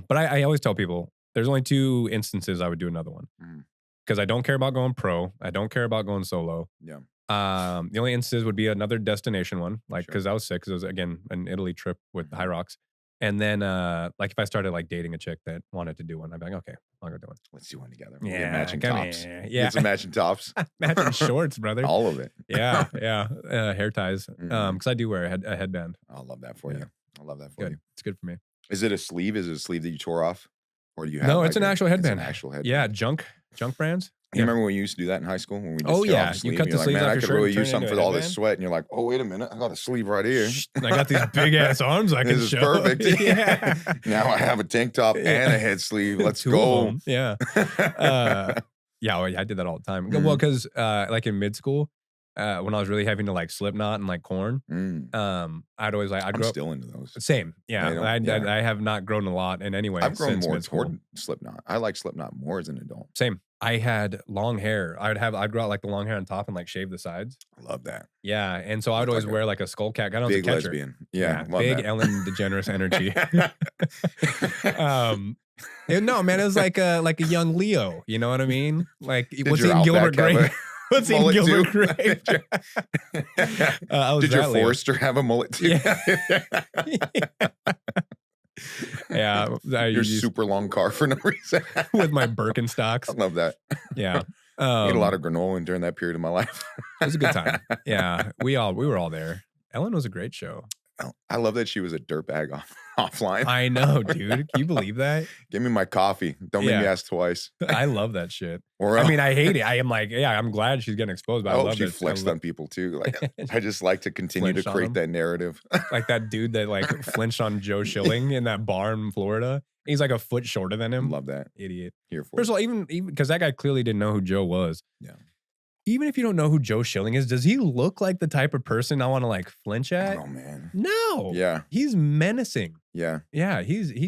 But I always tell people there's only 2 instances I would do another one. Because I don't care about going pro. I don't care about going solo. Yeah. The only instances would be another destination one, like because I was sick. Because it was again an Italy trip with High Rocks. And then, like, if I started like dating a chick that wanted to do one, I'd be like, okay, I'll go do one. Let's do one together. We'll get matching tops. Yeah, get some matching tops, matching shorts, brother. All of it. Yeah. Hair ties, because I do wear a headband. I love that for you. I love that for you. It's good for me. Is it a sleeve? Is it a sleeve that you tore off, or do you have? No, it's an actual headband. It's an actual headband. Yeah, junk brands. You remember when you used to do that in high school? When we just you cut the sleeves off. Man, off I could really use something for all this sweat. And you're like, oh, wait a minute, I got a sleeve right here. I got these big ass arms I can show. This is perfect. Now I have a tank top and a head sleeve. Let's go. Yeah. I did that all the time. Well, because like in mid school, when I was really having to like Slipknot and like Korn, I'd always like I'm still into those. Same, I have not grown a lot in any way. I've grown more toward Slipknot. I like Slipknot more as an adult. Same. I had long hair. I'd grow out like the long hair on top and like shave the sides. I love that. Yeah, and so I would Look always like a wear like a skull cap. I know it's a big catcher. lesbian. Yeah, Yeah, love big that. Ellen DeGeneres energy. um, no, man, it was like a young Leo. You know what I mean? Like what's your in Gilbert Outback have Grape? What's in mullet Gilbert too? Grape? I was Did your that Leo. Forester have a mullet too? Yeah. Yeah, Your super long car for no reason. with my I Birkenstocks. love that. Yeah. I ate a lot of granola during that period of my life. It was a good time. Yeah, we were all there. Ellen was a great show. I love that she was a dirtbag offline. I know, dude. Can you believe that? Give me my coffee. Don't make me Yeah. ask twice. I love that shit. Or I mean, I hate it. I am like, yeah, I'm glad she's getting exposed, but I I hope love she that. flexed on people too. Like I just like to continue to Flinched on create them. that narrative. Like that dude that like flinched on Joe Schilling in that bar in Florida. He's like a foot shorter than him. Love that. Idiot. Here for First it. of all, even because that guy clearly didn't know who Joe was. Yeah. Even if you don't know who Joe Schilling is, does he look like the type of person I want to like flinch at? Oh man. No. Yeah. He's menacing. Yeah. Yeah.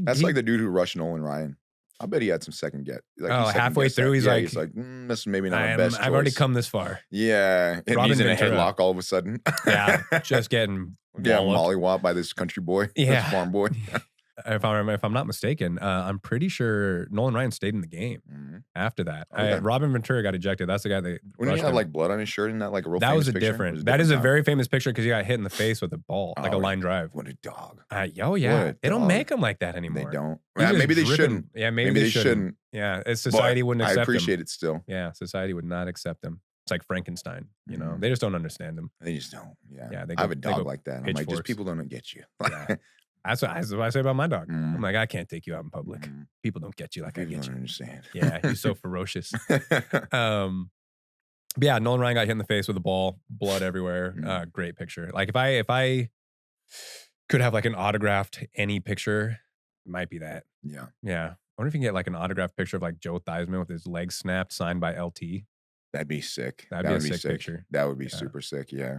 That's like the dude who rushed Nolan Ryan. I bet he had some second get. Like he second halfway guessed through, that. he's like, this is maybe not my best choice. I've already come this far. Yeah. And Robin he's in a Ventura. headlock all of a sudden. Yeah. Just getting Yeah, walloped. mollywop by this country boy. Yeah. This farm boy. If I'm not mistaken, I'm pretty sure Nolan Ryan stayed in the game Mhm. after that. Oh, yeah. Robin Ventura got ejected. That's the guy that When he rushed had him. like blood on his shirt and that like a real That famous was a picture? It different. was That is a time. very famous picture because he got hit in the face with a ball, like a Oh, line drive. What a dog. Yeah. What a They don't dog. make them like that anymore. They don't. He's Yeah, just maybe they dripping- shouldn't. Yeah, Maybe they shouldn't. Yeah, But society wouldn't I accept appreciate him. it still. Yeah, society would not accept him. It's like Frankenstein. You know, Mhm. they just don't understand him. They just don't. Yeah. Yeah, they I have go- a they dog go like that. I'm like, just pitchforks. people don't get you. Yeah. That's what I say about my dog. Mm. I'm like, I can't take you out in public. Mhm. People don't get you like I People get don't you. understand. Yeah, he's so ferocious. But yeah, Nolan Ryan got hit in the face with a ball, blood everywhere. Mm. Great picture. Like if I could have like an autographed any picture, it might be that. Yeah. Yeah. I wonder if you can get like an autographed picture of like Joe Theismann with his legs snapped, signed by LT. That'd be sick. That'd That be a would sick picture. That would be Yeah. super sick. Yeah.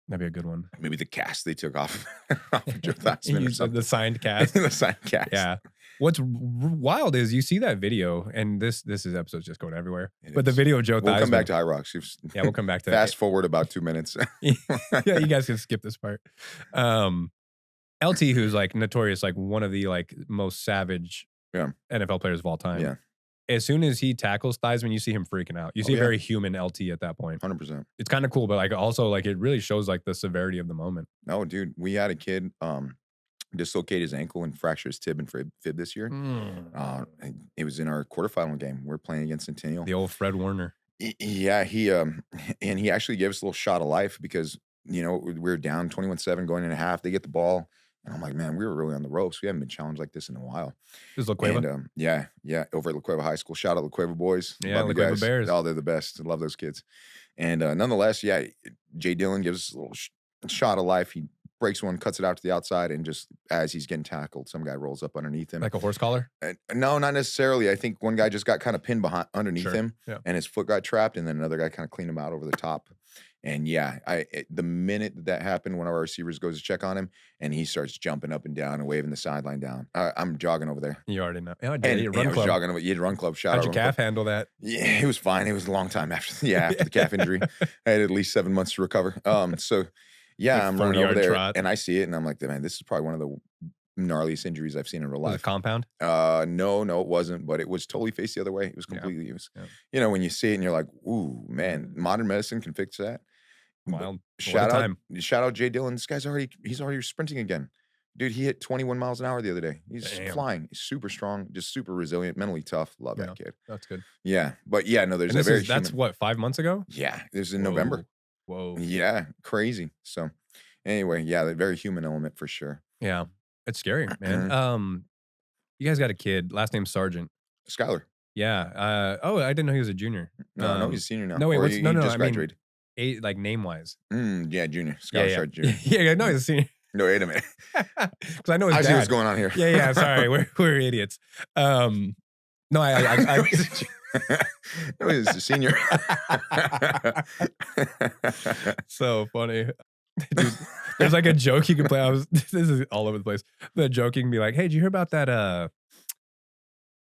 That'd be a good one. Maybe the cast they took off, off of Joe You Theismann or said something. the signed cast. the signed cast. Yeah. What's wild is you see that video, and this is episode's just going everywhere. It But the is. video of Joe We'll Theismann. come back to High Rocks. Yeah, we'll come back to Fast forward about 2 minutes. yeah, you guys can skip this part. LT, who's like notorious, like one of the like most savage Yeah. NFL players of all time. Yeah. As soon as he tackles Theismann, you see him freaking out. You see a yeah. very human LT at that point. 100%. It's kind of cool, but like also like it really shows like the severity of the moment. No, dude, we had a kid dislocate his ankle and fracture his tib and fib this year. And it was in our quarterfinal game. We're playing against Centennial. The old Fred Warner. Yeah, he and he actually gave us a little shot of life because we were down 21-7 going into half. They get the ball, and I'm like, man, we were really on the ropes. We haven't been challenged like this in a while. This is La Cueva. And yeah, over at La Cueva High School. Shout out La Cueva boys. Yeah, Love La you Cueva guys. Bears. Oh, they're the best. I love those kids. And nonetheless, yeah, Jay Dillon gives us a little shot of life. He breaks one, cuts it out to the outside, and just as he's getting tackled, some guy rolls up underneath him. Like a horse collar? No, not necessarily. I think one guy just got kind of pinned underneath Sure. him, Yeah. and his foot got trapped, and then another guy kind of cleaned him out over the top. And yeah, the minute that happened, one of our receivers goes to check on him, and he starts jumping up and down and waving the sideline down. I'm jogging over there. You already know. Oh, And yeah, I run was club. jogging over. You had run club. Shout How'd out your Run calf Club. handle that? Yeah, it was fine. It was a long time after the calf injury. I had at least 7 months to recover. So yeah, Like I'm running over 40-yard there, trot. and I see it, and I'm like, man, this is probably one of the gnarliest injuries I've seen in real Was it life. compound? No, it wasn't, but it was totally faced the other way. It was Yeah. completely, it was, Yeah. when you see it and you're like, ooh, man, modern medicine can fix that. But Wild. Shout What a out, time. shout out Jay Dillon. This guy's he's already sprinting again. Dude, he hit 21 miles an hour the other day. He's Damn. flying. He's super strong, just super resilient, mentally tough. Love Yeah. that kid. That's good. Yeah. But yeah, no, there's And a very that's human, what, 5 months ago? yeah, this is in November. Whoa. Yeah, crazy. So anyway, yeah, the very human element for sure. Yeah. It's scary, man. Mm-hmm. You guys got a kid. Last name Sargent. Skylar. Yeah. I didn't know he was a junior. No, he's a senior now. no, wait, Or what's- he no, no, just I mean- graduated. Like name wise. Yeah, junior. Skylar Sargent Jr. Yeah, no, he's a senior. No, wait a minute. Because I know his I see dad. what's going on here. Yeah. Sorry, we're idiots. No, I No, he's a senior. so funny. Dude, there's like a joke you can play. This is all over the place. The joke you can be like, hey, did you hear about that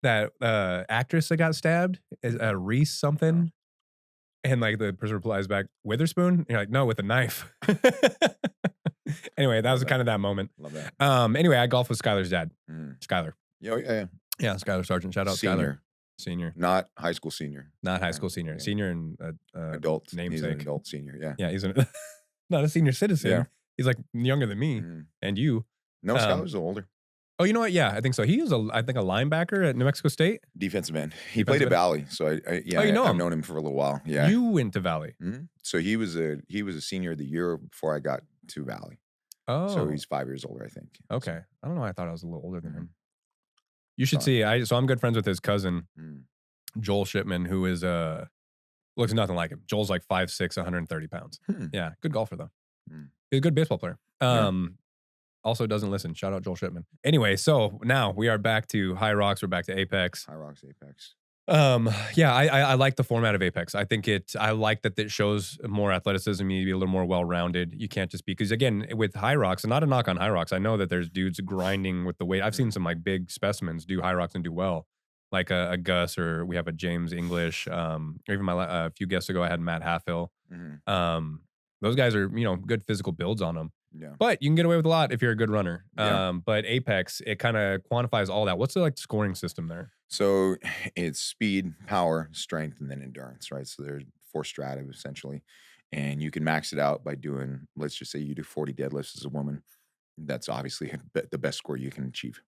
that actress that got stabbed? Is Reese something? And like the person replies back, Witherspoon? And you're like, no, with a knife. Anyway, that was kind of that moment. Love that. Anyway, I golfed with Skylar's dad. Skylar. Yeah. Yeah, Skylar Sargent. Shout out Skylar. Senior. Not high school senior. Not high school senior. Yeah. Senior and adult namesake. He's an adult senior. Yeah. Yeah, he's not a senior citizen. Yeah. He's like younger than me and you. No, Skylar's older. Oh, you know what? Yeah, I think so. He was I think a linebacker at New Mexico State. Defensive end. He played at Valley, so I've known him for a little while. Yeah, you went to Valley. So he was a senior the year before I got to Valley. Oh, so he's 5 years older, I think. Okay, So. I don't know. I thought I was a little older than him. You should see. So I'm good friends with his cousin, Joel Shipman, who is looks nothing like him. Joel's like 5'6", 130 pounds. Yeah, good golfer though. He's a good baseball player. Also doesn't listen. Shout out Joel Shipman. Anyway, so now we are back to High Rocks. We're back to Apex. High Rocks, Apex. Yeah, I like the format of Apex. I think I like that it shows more athleticism. You need to be a little more well-rounded. You can't just be, because again, with High Rocks, and not a knock on High Rocks, I know that there's dudes grinding with the weight. I've seen some like big specimens do High Rocks and do well. Like a Gus, or we have a James English. Or even a few guests ago, I had Matt Halfhill. Those guys are, good physical builds on them. Yeah. But you can get away with a lot if you're a good runner. Yeah. But Apex, it kind of quantifies all that. What's the scoring system there? So it's speed, power, strength, and then endurance, right? So there's 4 strata essentially. And you can max it out by doing, let's just say you do 40 deadlifts as a woman. That's obviously the best score you can achieve.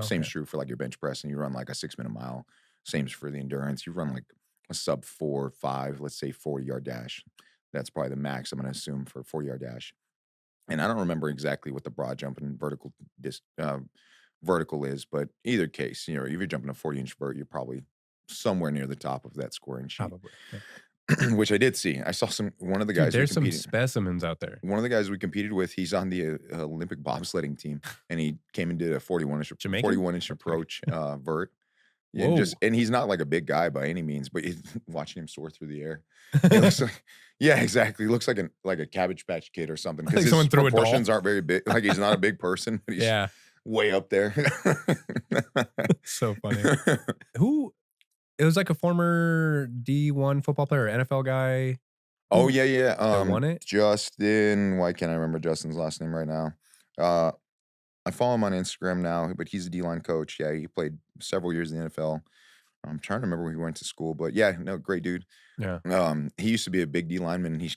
Same's true for like your bench press, and you run like a 6-minute mile. Same's for the endurance. You run like a sub 4 or 5, let's say 40-yard dash. That's probably the max I'm going to assume for a 40-yard dash. And I don't remember exactly what the broad jump and vertical is, but either case, if you're jumping a 40-inch vert, you're probably somewhere near the top of that scoring sheet. Probably. Yeah. Which I did see. I saw one of the guys. Dude, there's some specimens out there. One of the guys we competed with, he's on the Olympic bobsledding team, and he came and did a 41-inch approach vert. Yeah, and he's not like a big guy by any means, but watching him soar through the air, it looks like, yeah, exactly. He looks like a Cabbage Patch Kid or something, because his proportions aren't very big. Like, he's not a big person, but he's way up there. So funny. It was like a former D1 football player, NFL guy. Oh yeah. That won it? Justin. Why can't I remember Justin's last name right now? I follow him on Instagram now, but he's a D-line coach. Yeah, he played several years in the NFL. I'm trying to remember where he went to school, but yeah, no, great dude. Yeah. He used to be a big D lineman. He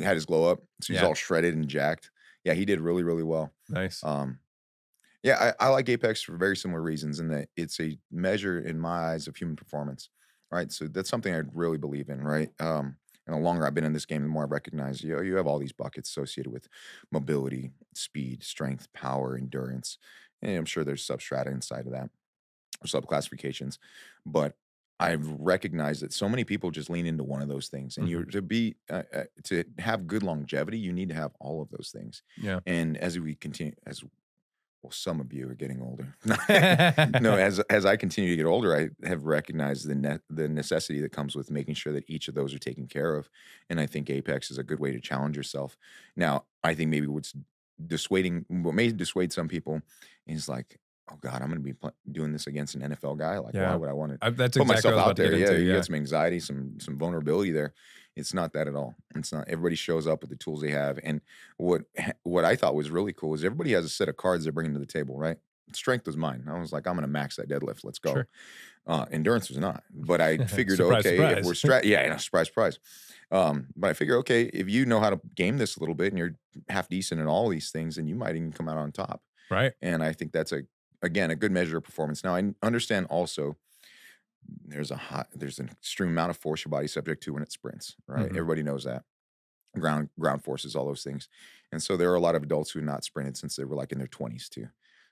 had his glow up, so he's all shredded and jacked. Yeah, he did really, really well. Nice. Yeah, I like Apex for very similar reasons, in that it's a measure in my eyes of human performance, right? So that's something I really believe in, right? And the longer I've been in this game, the more I recognize, you have all these buckets associated with mobility, speed, strength, power, endurance. And I'm sure there's substrata inside of that, or sub-classifications. But I've recognized that so many people just lean into one of those things. And to have good longevity, you need to have all of those things. Yeah. And as we continue, some of you are getting older. No, as I continue to get older, I have recognized the necessity that comes with making sure that each of those are taken care of. And I think Apex is a good way to challenge yourself. Now, I think maybe what may dissuade some people is like, oh God, I'm going to be doing this against an NFL guy. Like, why would I want to put myself out there? Yeah, you got some anxiety, some vulnerability there. It's not that at all. It's not. Everybody shows up with the tools they have. And what I thought was really cool is everybody has a set of cards they're bringing to the table, right? Strength was mine. I was like, I'm going to max that deadlift. Let's go. Sure. Endurance was not. But I figured, surprise. If we're surprise. But I figure, okay, if you know how to game this a little bit and you're half decent in all these things, then you might even come out on top. Right. And I think that's a good measure of performance. Now, I understand also there's an extreme amount of force your body's subject to when it sprints, right? Everybody knows that. Ground forces, all those things. And so there are a lot of adults who have not sprinted since they were like in their 20s too.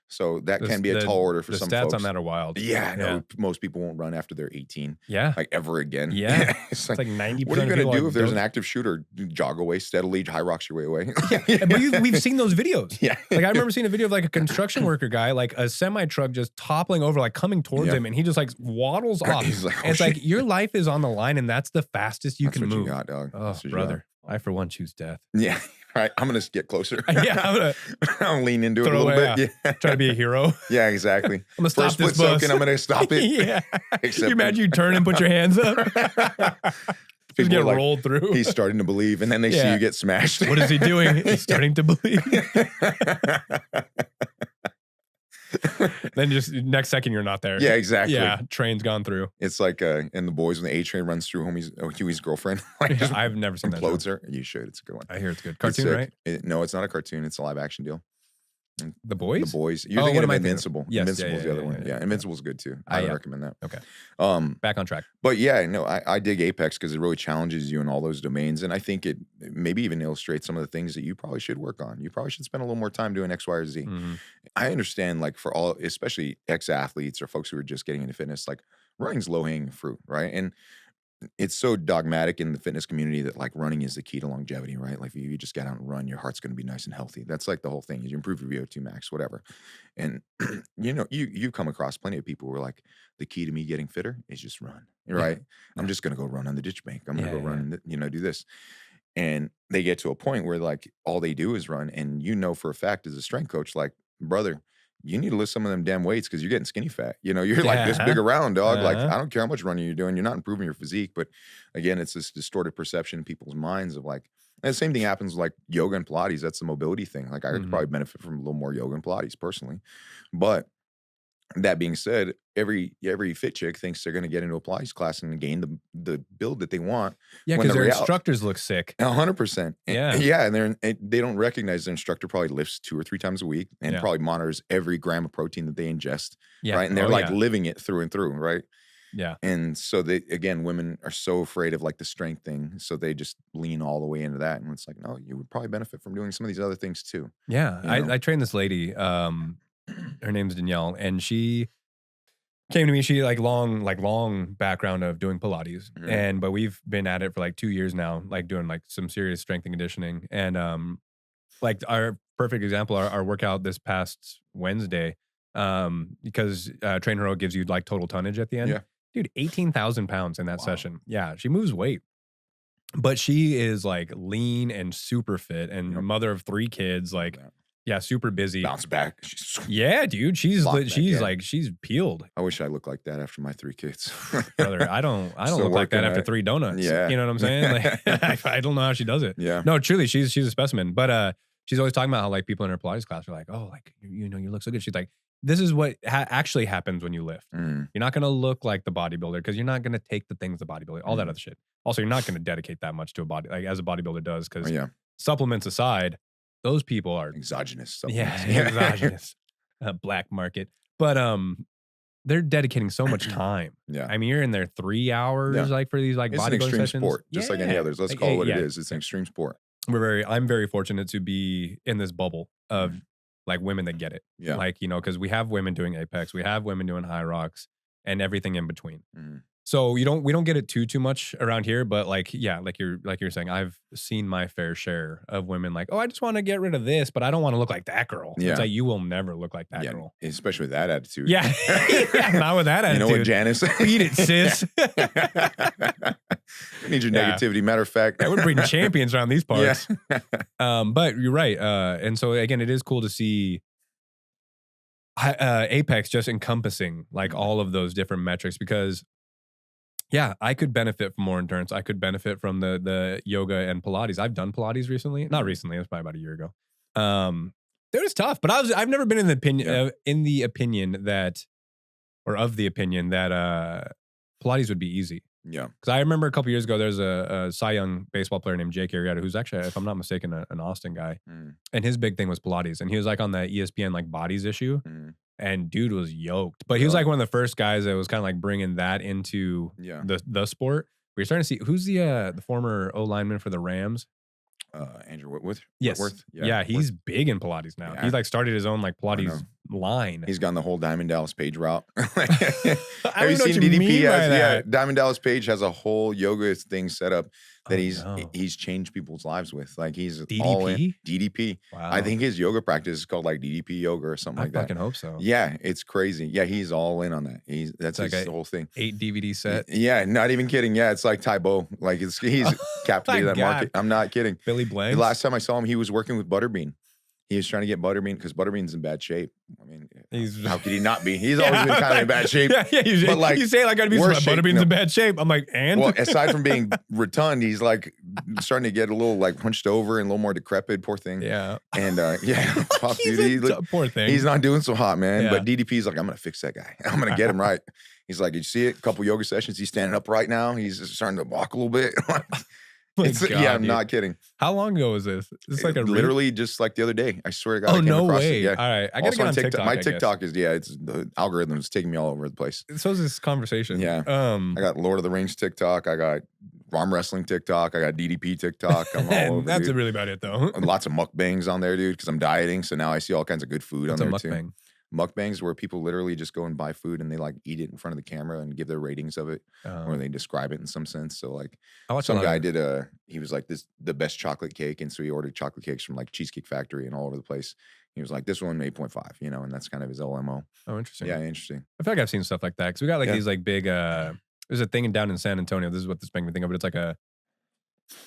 So that can be a tall order for some folks. The stats on that are wild. Yeah, I know. Most people won't run after they're 18. Yeah. Like ever again. Yeah. It's like 90%. What are you going to do if there's an active shooter? Jog away steadily, High Rocks your way away. Yeah. But we've seen those videos. Yeah. Like I remember seeing a video of like a construction worker guy, like a semi-truck just toppling over, like coming towards him, and he just like waddles off. He's like, it's like your life is on the line, and that's the fastest you can move. You got, dog. Oh, brother. I, for one, choose death. Yeah. Right, I'm gonna get closer. Yeah, I'm gonna I'll lean into it a throw little away, bit. Yeah. try to be a hero. Yeah, exactly. I'm gonna stop First this foot bus. soaking, I'm gonna stop it. Yeah. Except You imagine you turn and put your hands up. Just People get are like, rolled through. he's starting to believe, and then they see Yeah. you get smashed. What is he doing? He's starting to believe. Then just next second you're not there. Yeah, exactly. Yeah, train's gone through. It's like in The Boys when the A train runs through Huey's girlfriend. Like just I've never seen that show. implodes her. You should. It's a good one. I hear it's good. It's Cartoon, sick. right? No, it's not a cartoon. It's a live action deal. The Boys? The Boys. You're Oh, thinking what of am I thinking of? Invincible. Yes, Invincible's the other one. yeah. Invincible's good too. I would yeah. recommend that. Okay. Back on track. But yeah, no, I dig Apex because it really challenges you in all those domains. And I think it maybe even illustrates some of the things that you probably should work on. You probably should spend a little more time doing X, Y, or Z. Mhm. I understand, like, for all, especially ex-athletes or folks who are just getting into fitness, like, running's low-hanging fruit, right? And it's so dogmatic in the fitness community that, like, running is the key to longevity, right? Like, if you just get out and run, your heart's going to be nice and healthy. That's like the whole thing. You improve your VO2 max, whatever. And you've come across plenty of people who are like, the key to me getting fitter is just run, right? I'm just going to go run on the ditch bank. I'm going to go run, do this. And they get to a point where, like, all they do is run. And for a fact, as a strength coach, like, brother, you need to lift some of them damn weights because you're getting skinny fat. You're like this big around, dog. Like, I don't care how much running you're doing. You're not improving your physique. But again, it's this distorted perception in people's minds of, like, and the same thing happens with, like, yoga and Pilates. That's the mobility thing. Like, I could probably benefit from a little more yoga and Pilates personally. But that being said, every fit chick thinks they're going to get into a Pilates class and gain the build that they want. Yeah, because their instructors look sick. 100%. Yeah. Yeah, and they don't recognize their instructor probably lifts 2 or 3 times a week and probably monitors every gram of protein that they ingest, right? And they're living it through and through, right? Yeah. And so women are so afraid of, like, the strength thing, so they just lean all the way into that. And it's like, no, you would probably benefit from doing some of these other things too. Yeah, I trained this lady. Her name's Danielle, and she came to me. She long background of doing Pilates, but we've been at it for like 2 years now, like doing like some serious strength and conditioning. And like our perfect example, our workout this past Wednesday, because Train Hero gives you like total tonnage at the end. Yeah. Dude, 18,000 pounds in that session. Yeah, she moves weight. But she is like lean and super fit and mother of 3 kids, like super busy. Bounce back. Yeah, dude. She's peeled. I wish I looked like that after my 3 kids. Brother, I don't look like that after 3 donuts. Yeah. You know what I'm saying? Like, I don't know how she does it. Yeah. No, truly, she's a specimen. But she's always talking about how, like, people in her Pilates class are like, oh, like, you look so good. She's like, this is what actually happens when you lift. You're not going to look like the bodybuilder because you're not going to take the things the bodybuilder, all that other shit. Also, you're not going to dedicate that much to a body, like, as a bodybuilder does, because supplements aside, those people are exogenous supplements. Yeah, exogenous. Black market. But they're dedicating so much time. Yeah. I mean, you're in there 3 hours, like, for these, like, it's bodybuilding an extreme sessions. sport, just like any others. Let's call it what it is. It's an extreme sport. I'm very fortunate to be in this bubble of like women that get it. Yeah. Like, because we have women doing Apex, we have women doing High Rocks, and everything in between. So we don't get it too much around here, but like, yeah, like you're saying, I've seen my fair share of women like, oh, I just want to get rid of this, but I don't want to look like that girl. Yeah. It's like, you will never look like that girl. Especially with that attitude. Yeah. Not with that attitude. You know what, Janice? Beat it, sis. You need your negativity. Matter of fact. We're breeding champions around these parts. But you're right. And so again, it is cool to see Apex just encompassing like all of those different metrics, because I could benefit from more endurance. I could benefit from the yoga and Pilates. I've done Pilates recently. Not recently. It was probably about a year ago. It was tough, but I've never been in the opinion that Pilates would be easy. Yeah. Because I remember a couple years ago, there's a Cy Young baseball player named Jake Arrieta, who's actually, if I'm not mistaken, an Austin guy. And his big thing was Pilates. And he was like on the ESPN like bodies issue. And dude was yoked. But he was like one of the first guys that was kind of like bringing that into the sport. We're starting to see, who's the former O lineman for the Rams? Andrew Whitworth. Yes. Yeah, he's big in Pilates now. He like started his own like Pilates line. He's gone the whole Diamond Dallas Page route. Have you seen DDP? Diamond Dallas Page has a whole yoga thing set up that Oh no. he's changed people's lives with. Like he's all in DDP? DDP. I Wow. think his yoga practice is called like DDP yoga or something I like that. fucking hope so. Yeah, it's crazy. Yeah, he's all in on that. It's That's like his a whole thing. 8 DVD set. Yeah, not even kidding. Yeah, it's like Tybo. Like he's Oh my captivated that market. God. I'm not kidding. Billy The Blanks. last time I saw him, he was working with Butterbean. He was trying to get Butterbean because Butterbean's in bad shape. I mean, how could he not be? He's always been kind of in bad shape. Yeah, but like you say it like I'd be worse shape, Butterbean's in bad shape. I'm like, and well, aside from being rotund, he's like starting to get a little like hunched over and a little more decrepit. Poor thing. yeah. And yeah, tough, He's dude. poor thing. He's not doing so hot, man. Yeah. But DDP's like, I'm gonna fix that guy. I'm gonna get him right. He's like, you see it? A couple yoga sessions. He's standing up right now. He's just starting to walk a little bit. My It's, God, yeah, I'm dude. not kidding. How long ago was this? It's like a literally just like the other day. I swear to God. Oh I came no across way! It. Yeah. All right, I gotta Also get on on TikTok. My I guess. TikTok is it's the algorithm is taking me all over the place. So is this conversation. Yeah. I got Lord of the Rings TikTok. I got arm wrestling TikTok. I got DDP TikTok. I'm all over. That's dude. really about it though. Lots of mukbangs on there, dude, because I'm dieting. So now I see all kinds of good food What's on a there too. mukbang? Mukbangs where people literally just go and buy food and they like eat it in front of the camera and give their ratings of it, or they describe it in some sense. So like some guy did he was like the best chocolate cake, and so he ordered chocolate cakes from like Cheesecake Factory and all over the place. He was like, this one 8.5, and that's kind of his LMO. Oh, interesting. Yeah, interesting. I feel like I've seen stuff like that because we got like these like big. There's a thing down in San Antonio. This is what this makes me think of, but it's like a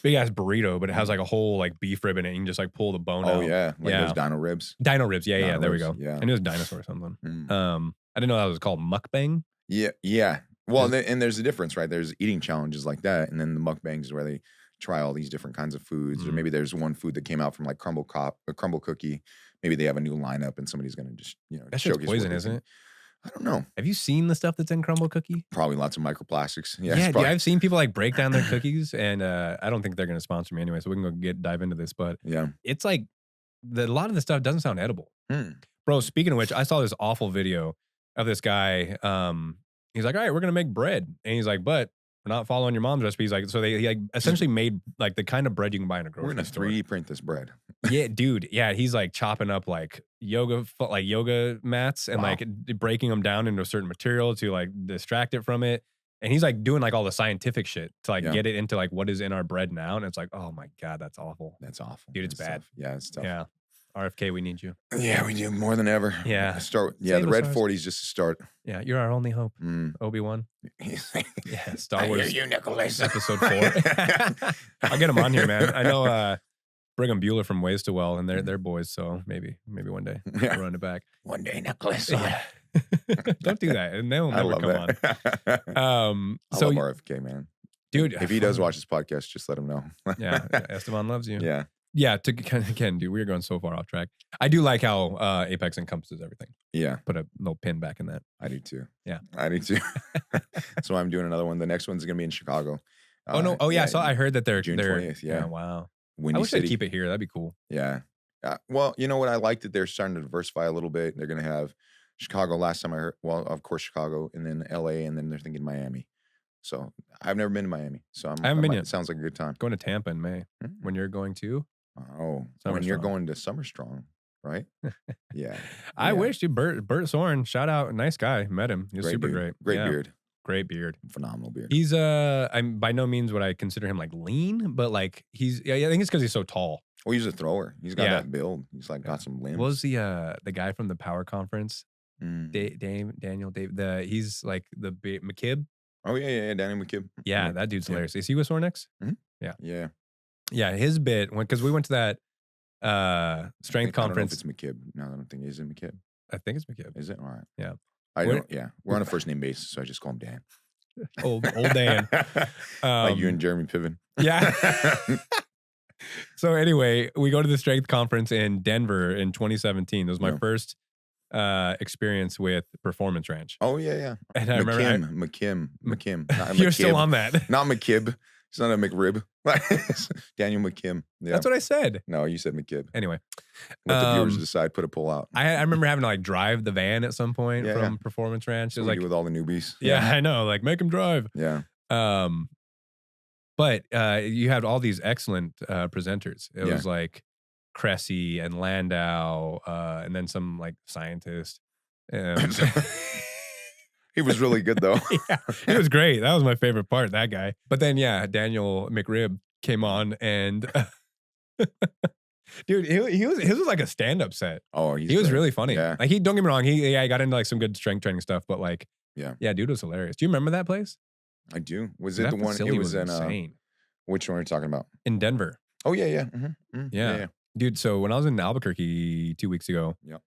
big ass burrito, but it has like a whole like beef rib in it. You can just like pull the bone out. Oh yeah, like those dino ribs. Dino ribs. Yeah, Dino there we ribs, go. yeah. I knew it was dinosaur or something. Mm. I didn't know that was called mukbang. Yeah. Well, and there's a difference, right? There's eating challenges like that, and then the mukbangs is where they try all these different kinds of foods, or maybe there's one food that came out from like a crumble cookie. Maybe they have a new lineup, and somebody's gonna just That's just poison, isn't it? I don't know. Have you seen the stuff that's in crumble cookie? Probably lots of microplastics. Yeah, Yeah, dude, I've seen people like break down their cookies, and I don't think they're gonna sponsor me anyway, so we can go dive into this. But yeah, it's like a lot of the stuff doesn't sound edible. Bro, speaking of which, I saw this awful video of this guy. He's like, all right, we're gonna make bread, and he's like, but we're not following your mom's recipe. He's like, so he like essentially made like the kind of bread you can buy in a grocery we're gonna store. 3D print this bread. Yeah, dude. Yeah, he's like chopping up like yoga mats and like breaking them down into a certain material to like distract it from it. And he's like doing like all the scientific shit to like get it into like what is in our bread now. And it's like, oh my God, that's awful. That's awful. Dude, it's That's bad. tough. Yeah, it's tough. Yeah. RFK, we need you. Yeah, we do more than ever. Yeah. The red 40 is just a start. Yeah, you're our only hope. Obi-Wan. Yeah, Star Wars. I hear you, Nicholas. Episode 4. I'll get him on here, man. I know Brigham Bueller from Ways to Well, and they're boys, so maybe one day we'll run it back. One day, Nicholas. Yeah. Don't do that, and they'll never come on. I love RFK, man. Dude, if he does watch this podcast, just let him know. Yeah, Estevan loves you. Yeah. Again, dude, we're going so far off track. I do like how Apex encompasses everything. Yeah. Put a little pin back in that. I do too. Yeah. I do too. So I'm doing another one. The next one's going to be in Chicago. Oh, no. Oh, yeah. I heard that they're June 20th. Yeah. Wow. Windy I wish City. they'd keep it here. That'd be cool. Yeah. Well, you know what? I like that they're starting to diversify a little bit. They're going to have Chicago last time I heard. Well, of course, Chicago, and then LA, and then they're thinking Miami. So I've never been to Miami. So I haven't been yet. It sounds like a good time. Going to Tampa in May. When you're going to? Oh, when you're going to Summer Strong, right? Yeah. I wish you, Bert Soren, shout out, nice guy. Met him. He's super great. Great beard. Great beard. Phenomenal beard. He's I'm by no means would I consider him like lean, but like I think it's because he's so tall. Well, he's a thrower. He's got that build. He's like got some limbs. What was the guy from the Power Conference? Daniel Dave. He's like the McKibb. Oh yeah, Daniel McKibb. Yeah, that dude's hilarious. Is he with Sornex? Yeah. Yeah, his bit because we went to that strength conference. I don't know if it's McKibb. No, I don't think it is McKibb. I think it's McKibb. Is it? All right. Yeah. We're on a first name basis, so I just call him Dan. old Dan. Like you and Jeremy Piven. Yeah. So anyway, we go to the strength conference in Denver in 2017. It was my first experience with Performance Ranch. Oh yeah. And I remember McKim. You're still on that. Not McKibb. It's not a McRib. Daniel McKim. Yeah. That's what I said. No, you said McKibb. Anyway. Let the viewers decide, put a poll out. I remember having to like drive the van at some point from Performance Ranch. It was like with all the newbies. Yeah, I know. Like make them drive. Yeah. But you had all these excellent presenters. It was like Cressy and Landau, and then some like scientist. He was really good though. Yeah, it was great. That was my favorite part, that guy. But then Daniel McRib, came on and dude, he was his was like a stand-up set. Oh, he's He was great. really funny. Yeah. Like, he don't get me wrong, he yeah, he got into, like, some good strength training stuff, but, like, Yeah. yeah, dude was hilarious. Do you remember that place? I do. Was it That the one it facility was was in, insane. which one are you talking about? In Denver. Oh, yeah, yeah. Mhm, mhm. Yeah, Yeah. yeah. Dude, so when I was in Albuquerque 2 weeks ago, Yep.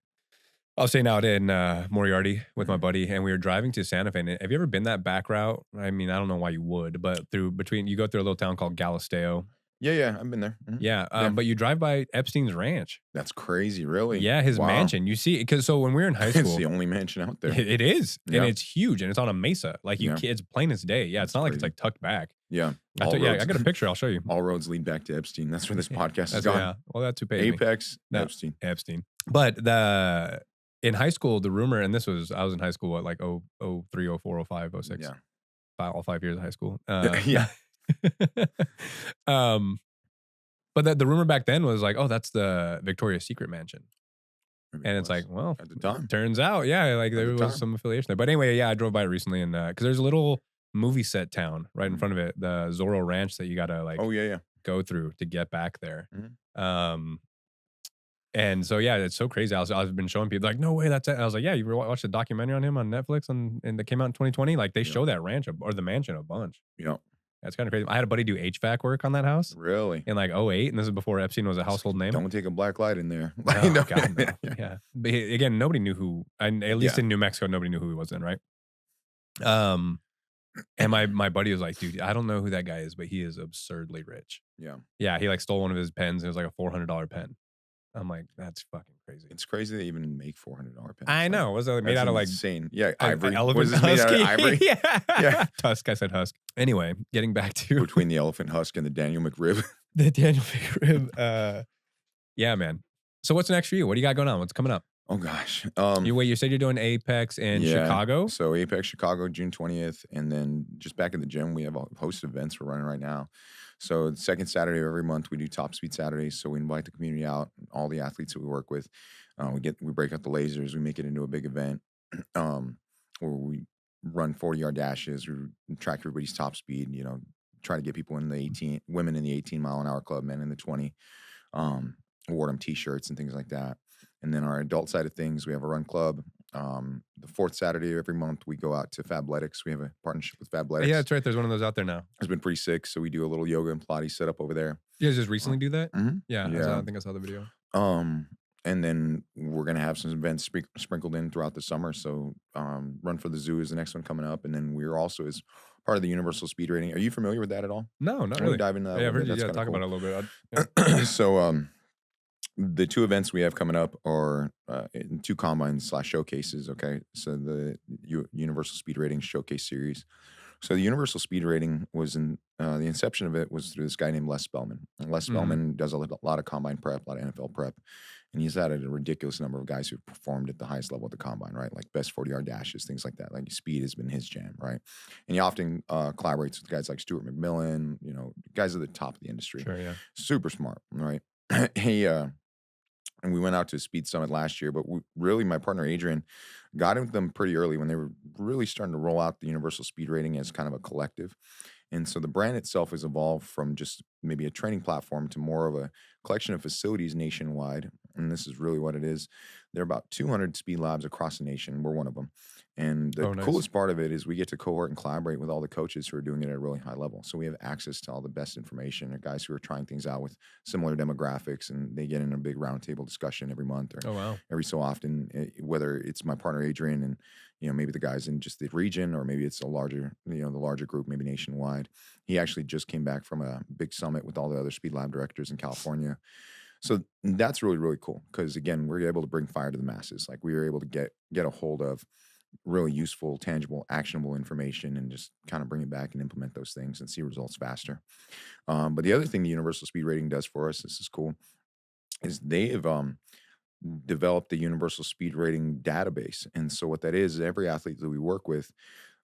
I was staying out in, Moriarty with my Mhm. buddy, and we were driving to Santa Fe, and have you ever been that back route? I mean, I don't know why you would, but you go through a little town called Galisteo. Yeah, yeah, I've been there. Mhm. Yeah, Yeah. but you drive by Epstein's ranch. That's crazy, really? Yeah, his Wow. mansion. You see, because so when we were in high It's school, the only mansion out there. it is, and Yeah. it's huge, and it's on a mesa. Like, Yeah. it's plain as day. Yeah, it's That's not like it's crazy. like tucked back. Yeah. I roads got a picture. I'll show you. all roads lead back to Epstein. That's where this podcast has That's gone. yeah. Well, that's who paid me. Apex, No. Epstein. Epstein. But in high school, the rumor, and I was in high school at like 03, 04, 05, 06. Yeah. All 5 years of high school. Yeah. But the rumor back then was like, oh, that's the Victoria's Secret mansion. Maybe And it it's was like, well, at the time. turns out, yeah, like there the was time. some affiliation there. But anyway, yeah, I drove by it recently, and because there's a little movie set town right in Mhm. front of it, the Zorro Ranch that you gotta like Oh, yeah, yeah. go through to get back there. Mhm. And so yeah, it's so crazy. I've been showing people like, no way, that's it. I was like, yeah, you watched the documentary on him on Netflix, and that came out in 2020. Like, they Yeah. show that ranch or the mansion a bunch. Yeah. That's kind of crazy. I had a buddy do HVAC work on that house Really? in like '08, and this is before Epstein was a household name. Don't take a black light in there. Oh, No. God, no. Yeah. But again, nobody knew who, and at least Yeah. in New Mexico, nobody knew who he was then, right? And my buddy was like, dude, I don't know who that guy is, but he is absurdly rich. Yeah. Yeah, he like stole one of his pens. It was like a $400 pen. I'm like, that's fucking crazy. It's crazy they even make $400 pens. I know. Was it made That's out of like insane. Yeah, a ivory. elephant Was this made out of husky? ivory? Yeah. Yeah. Tusk. I said husk. Anyway, getting back to Between the elephant husk and the Daniel McRib. the Daniel McRib. Yeah, man. So what's next for you? What do you got going on? What's coming up? Oh gosh. You said you're doing Apex in Yeah. Chicago. So Apex Chicago, June 20th, and then just back at the gym, we have a host of events we're running right now. So the second Saturday of every month, we do Top Speed Saturdays. So we invite the community out, all the athletes that we work with. We break out the lasers, we make it into a big event, where we run 40-yard dashes, we track everybody's top speed. Try to get people in the women in the 18-mile-an-hour club, men in the 20. Award them T-shirts and things like that. And then our adult side of things, we have a run club. The fourth Saturday of every month, we go out to Fabletics. We have a partnership with Fabletics. Yeah, that's right. There's one of those out there now. It's been pretty sick. So we do a little yoga and Pilates setup over there. You guys just recently do that? Mhm. Yeah, Yeah. I think I saw the video. And then we're gonna have some events sprinkled in throughout the summer. So Run for the Zoo is the next one coming up. And then we're also as part of the Universal Speed Rating. Are you familiar with that at all? No, not Wanna really. dive into that a Yeah, I've little heard bit? you That's talk kinda about it a little bit. Yeah. So the two events we have coming up are in two combines/showcases. Okay, so the Universal Speed Rating Showcase Series. So the Universal Speed Rating was in the inception of it was through this guy named Les Spellman. And Les Mhm. Spellman does a lot of combine prep, a lot of NFL prep, and he's added a ridiculous number of guys who've performed at the highest level of the combine, right? Like best 40-yard dashes, things like that. Like speed has been his jam, right? And he often collaborates with guys like Stuart McMillan, guys at the top of the industry. Sure, yeah. Super smart, right? And we went out to a speed summit last year, but my partner Adrian got in with them pretty early when they were really starting to roll out the Universal Speed Rating as kind of a collective. And so the brand itself has evolved from just maybe a training platform to more of a collection of facilities nationwide. And this is really what it is. There are about 200 speed labs across the nation. We're one of them. And the Nice. coolest part of it is we get to cohort and collaborate with all the coaches who are doing it at a really high level. So we have access to all the best information, or guys who are trying things out with similar demographics, and they get in a big roundtable discussion every month or Oh, wow. every so often, whether it's my partner Adrian and maybe the guys in just the region, or maybe it's the larger group, maybe nationwide. He actually just came back from a big summit with all the other speed lab directors in California. So that's really, really cool because, again, we're able to bring fire to the masses. Like, we were able to get a hold of really useful, tangible, actionable information and just kind of bring it back and implement those things and see results faster. But the other thing the Universal Speed Rating does for us, this is cool, is they have developed the Universal Speed Rating database. And so what that is every athlete that we work with,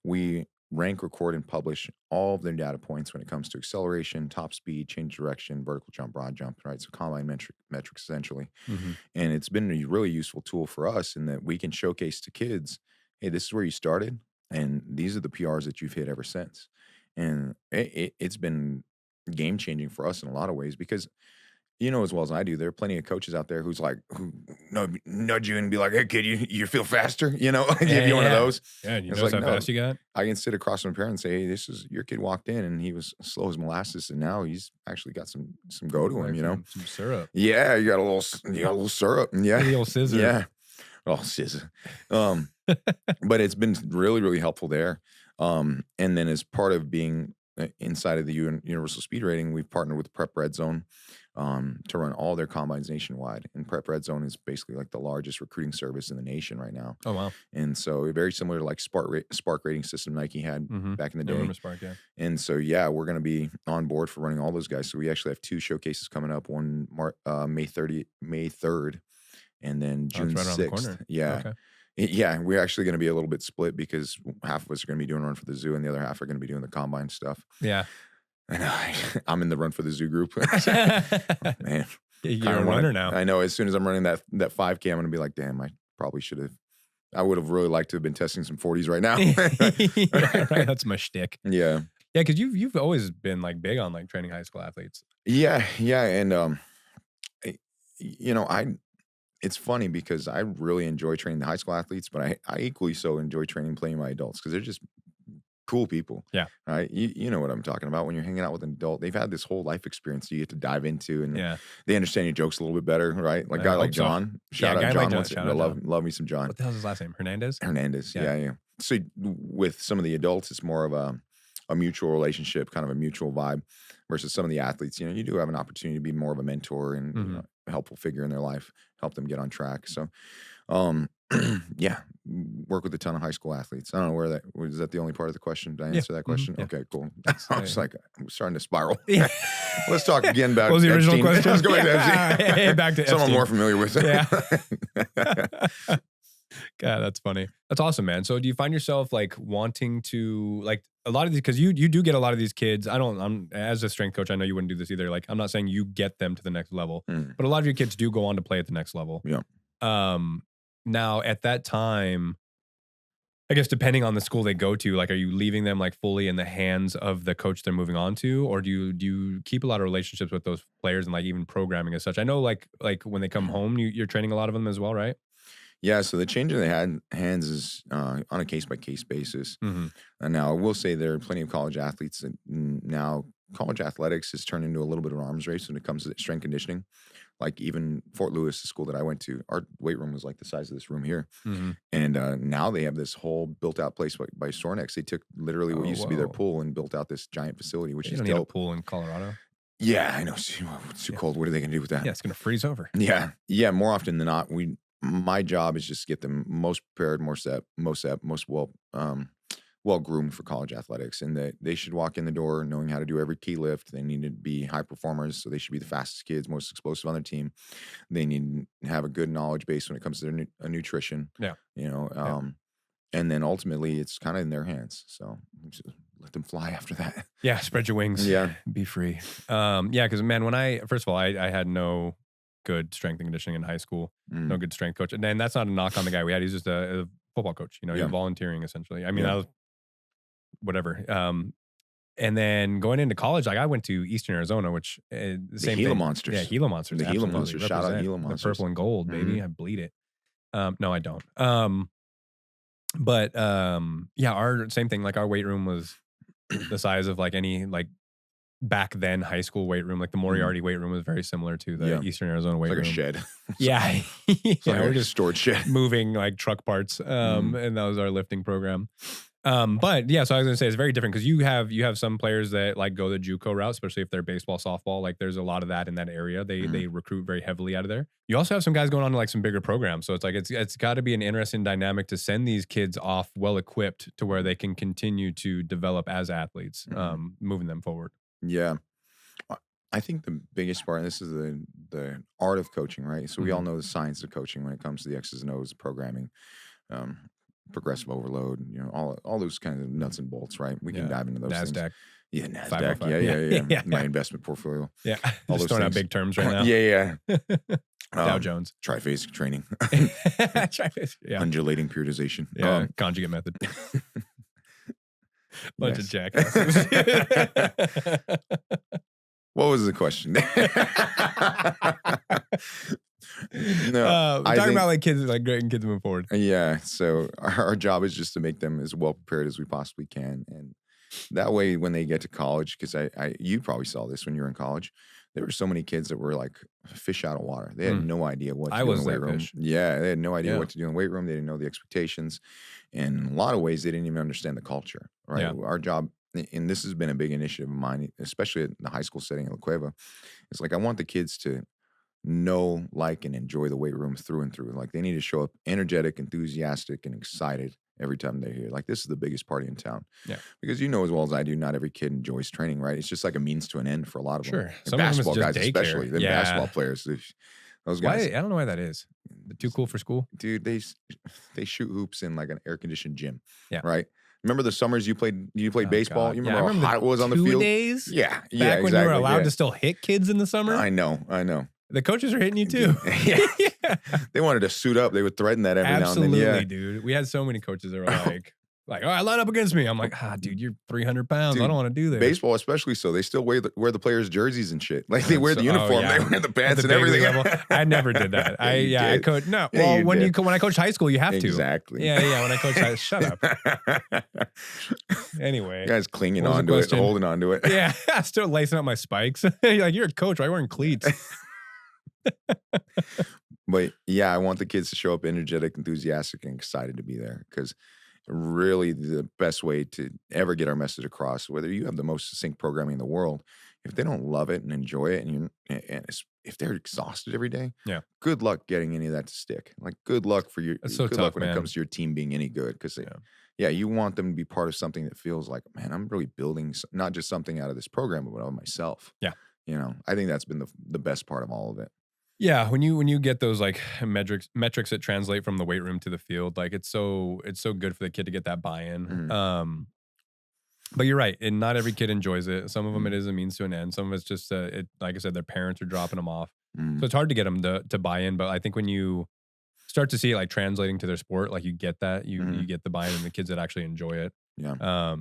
we rank, record, and publish all of their data points when it comes to acceleration, top speed, change direction, vertical jump, broad jump, right? So combine metrics essentially. Mhm. And it's been a really useful tool for us in that we can showcase to kids, hey, this is where you started, and these are the PRs that you've hit ever since. And it's been game changing for us in a lot of ways because you know as well as I do, there are plenty of coaches out there who's like who nudge you and be like, "Hey kid, you feel faster?" You know, give you one of those. Yeah, and you It's notice like how no, fast you got? I can sit across from a parent and say, "Hey, this is your kid walked in and he was slow as molasses, and now he's actually got some go to him." Like You know, some syrup. yeah, you got a little syrup, and yeah, The old scissor. yeah, oh scissor. Um, but it's been really really helpful there. And then as part of being inside of the Universal Speed Rating, we've partnered with Prep Red Zone to run all their combines nationwide. And Prep Red Zone is basically like the largest recruiting service in the nation right now. Oh, wow. And so very similar to like Spark rating system Nike had back in the I day. remember Spark, yeah. And so, yeah, we're going to be on board for running all those guys. So we actually have 2 showcases coming up, one May 3rd, and then June right around the 6th. corner. Yeah. Okay. Yeah, we're actually going to be a little bit split because half of us are going to be doing Run for the Zoo and the other half are going to be doing the combine stuff. Yeah. And I'm in the Run for the Zoo group. Man, You're a runner now. I know. As soon as I'm running that 5K, I'm going to be like, damn, I probably should have. I would have really liked to have been testing some 40s right now. Yeah, right. That's my shtick. Yeah. Yeah, because you've always been like big on like training high school athletes. Yeah, and you know, it's funny because I really enjoy training the high school athletes, but I equally so enjoy training playing my adults because they're just cool people. Yeah. Right. You know what I'm talking about when you're hanging out with an adult. They've had this whole life experience you get to dive into, and they understand your jokes a little bit better, right? Like a guy like John. Shout out John. I love me some John. What the hell's his last name? Hernandez. Yeah. So with some of the adults, it's more of a mutual relationship, kind of a mutual vibe, versus some of the athletes. You know, you do have an opportunity to be more of a mentor and you know, a helpful figure in their life, help them get on track. So, yeah, work with a ton of high school athletes. I don't know where that was. That the only part of the question? Did I answer that question? Yeah. Okay, cool. I was like, I'm starting to spiral. Let's talk again about what was the original Epstein. question? Let's go back to Epstein. Hey, back to Someone Epstein. more familiar with it. Yeah. God, that's funny. That's awesome, man. So do you find yourself like wanting to like a lot of these, because you do get a lot of these kids. I'm as a strength coach, I know you wouldn't do this either. Like I'm not saying you get them to the next level, but a lot of your kids do go on to play at the next level. Yeah. Now at that time, I guess depending on the school they go to, like, are you leaving them like fully in the hands of the coach they're moving on to, or do you keep a lot of relationships with those players and like even programming as such? I know like when they come home, you're training a lot of them as well, right? Yeah, so the change in the hands is on a case-by-case basis. And now I will say there are plenty of college athletes that now college athletics has turned into a little bit of an arms race when it comes to strength conditioning. Like even Fort Lewis, the school that I went to, our weight room was like the size of this room here. And now they have this whole built-out place by Sornex. They took literally what used to be their pool and built out this giant facility, which is dope. You don't need a pool in Colorado. Yeah, I know. It's too cold. What are they going to do with that? Yeah, it's going to freeze over. Yeah. More often than not, my job is just to get them most prepared, most well groomed for college athletics, and that they should walk in the door knowing how to do every key lift. They need to be high performers, so they should be the fastest kids, most explosive on their team. They need to have a good knowledge base when it comes to their nutrition. Yeah, you know, and then ultimately it's kind of in their hands. So just let them fly after that. Yeah, spread your wings. Yeah, be free. Yeah, because man, when first of all, I had no good strength and conditioning in high school, no good strength coach, and then that's not a knock on the guy we had. He's just a football coach. You know, you're volunteering essentially. I mean, that was whatever. And then going into college, like I went to Eastern Arizona, which the same Gila thing. Monsters. Yeah, Gila Monsters. The Gila Monsters. Shout out Gila Monsters. The purple and gold, baby. I bleed it. No, I don't. But yeah, our same thing. Like our weight room was the size of like any like back then high school weight room. Like the Moriarty weight room was very similar to the Eastern Arizona weight room. Like a shed. Yeah. We're just stored shed. Moving like truck parts. And that was our lifting program. But yeah, so I was gonna say it's very different because you have some players that like go the JUCO route, especially if they're baseball, softball. Like there's a lot of that in that area. They recruit very heavily out of there. You also have some guys going on to like some bigger programs. So it's like it's got to be an interesting dynamic to send these kids off well equipped to where they can continue to develop as athletes, moving them forward. Yeah. I think the biggest part, and this is the art of coaching, right? So we all know the science of coaching when it comes to the X's and O's programming, progressive overload, you know, all those kinds of nuts and bolts, right? We can dive into those things. Yeah, NASDAQ. Yeah. My investment portfolio. Yeah. All Just those throwing out things. big terms right now. Yeah. Dow Jones. Triphasic training. Yeah. Undulating periodization. Yeah. Conjugate method. Bunch of jackasses. What was the question? No, we're talking about like kids, like getting kids moving forward. Yeah. So our job is just to make them as well prepared as we possibly can. And that way, when they get to college, because you probably saw this when you were in college, there were so many kids that were like fish out of water. They had no idea what to do in the weight room. Fish. Yeah, they had no idea what to do in the weight room. They didn't know the expectations. And in a lot of ways, they didn't even understand the culture, right? Yeah. Our job, and this has been a big initiative of mine, especially in the high school setting in La Cueva, it's like I want the kids to know, like, and enjoy the weight room through and through. Like, they need to show up energetic, enthusiastic, and excited every time they're here. Like, this is the biggest party in town. Yeah. Because you know as well as I do, not every kid enjoys training, right? It's just like a means to an end for a lot of them. Sure. And basketball guys, especially. The basketball players. Those guys. I don't know why that is. They're too cool for school. Dude, they shoot hoops in like an air-conditioned gym. Yeah. Right? Remember the summers you played baseball? God. You remember how hot it was on the field? 2 days? Yeah. Back when you were allowed to still hit kids in the summer? I know. The coaches are hitting you too. Yeah. They wanted to suit up. They would threaten that every now and then. Absolutely, dude. We had so many coaches that were like, all right, line up against me. I'm like, dude, you're 300 pounds. Dude, I don't want to do this. Baseball, especially so. They still wear the players' jerseys and shit. Like, they wear the uniform. They wear the pants and everything. I never did that. I could. No. Well, when I coached high school, you have to. Exactly. Yeah. When I coached high school, shut up. Anyway. You guys clinging onto it, holding onto it. Yeah. Still lacing up my spikes. You're like, you're a coach. Why are you wearing cleats? But yeah, I want the kids to show up energetic, enthusiastic, and excited to be there, because really the best way to ever get our message across, whether you have the most succinct programming in the world, if they don't love it and enjoy it, and if they're exhausted every day, good luck getting any of that to stick. Like, good luck for your good luck when it comes to your team being any good, because you want them to be part of something that feels like, man, I'm really building not just something out of this program, but of myself. Yeah, I think that's been the best part of all of it. Yeah, when you get those like metrics that translate from the weight room to the field, like it's so good for the kid to get that buy-in. Mm-hmm. But you're right, and not every kid enjoys it. Some of them it is a means to an end. Some of it's just like I said, their parents are dropping them off, so it's hard to get them to buy in. But I think when you start to see it like translating to their sport, like you get that you get the buy-in and the kids that actually enjoy it. Yeah.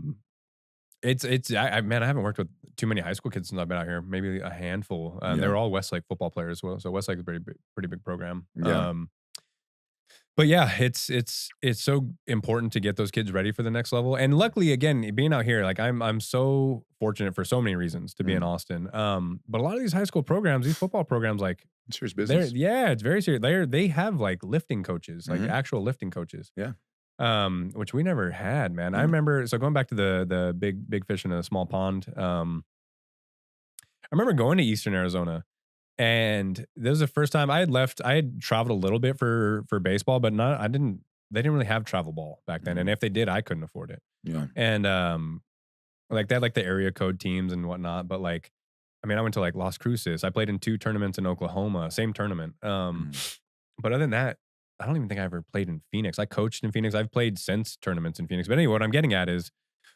It's I haven't worked with too many high school kids since I've been out here. Maybe a handful. They were all Westlake football players as well. So Westlake is a pretty big program. Yeah. But yeah, it's so important to get those kids ready for the next level. And luckily, again, being out here, like I'm so fortunate for so many reasons to be in Austin. But a lot of these high school programs, these football programs, like serious business. It's very serious. They have like lifting coaches, like actual lifting coaches. Yeah. Which we never had, man. I remember, so going back to the big fish in a small pond, I remember going to Eastern Arizona, and this was the first time I had traveled a little bit for baseball, but they didn't really have travel ball back then. And if they did, I couldn't afford it. Yeah. And like they had like the area code teams and whatnot, but like, I mean, I went to like Las Cruces. I played in 2 tournaments in Oklahoma, same tournament. But other than that, I don't even think I ever played in Phoenix. I coached in Phoenix. I've played since tournaments in Phoenix. But anyway, what I'm getting at is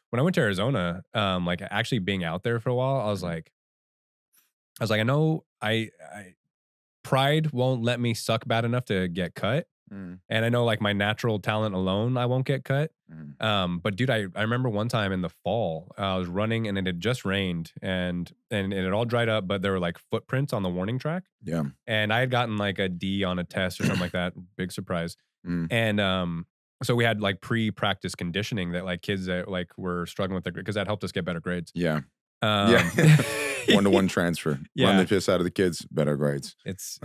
when I went to Arizona, like actually being out there for a while, I was like, I know pride won't let me suck bad enough to get cut. And I know like my natural talent alone, I won't get cut. But dude, I remember one time in the fall, I was running and it had just rained and it had all dried up, but there were like footprints on the warning track. Yeah. And I had gotten like a D on a test or something like that. Big surprise. And so we had like pre-practice conditioning that like kids that like were struggling with because that helped us get better grades. Yeah. Yeah. 1-to-1 transfer. Run the piss out of the kids, better grades. It's